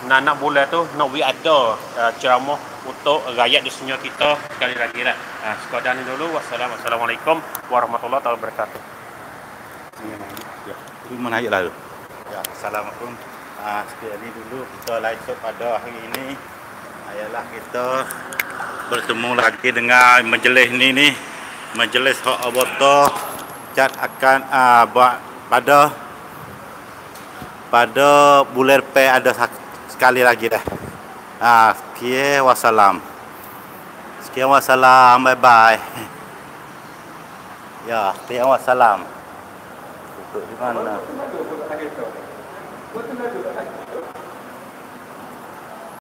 nak bulan tu nak ada ceramah untuk rakyat di senior kita sekali lagi dah. Sekadar ni dulu. Wassalamualaikum warahmatullahi wabarakatuh. Ya, mana ayat lalu. Ya, assalamualaikum. Sekali ni dulu kita live pada hari ini ialah kita bertemu lagi dengan majlis ni majlis hak abata cat akan pada bulan ada sekali lagi dah. Sekian wassalam. Bye bye. Ya, sekian wassalam. Duduk di mana?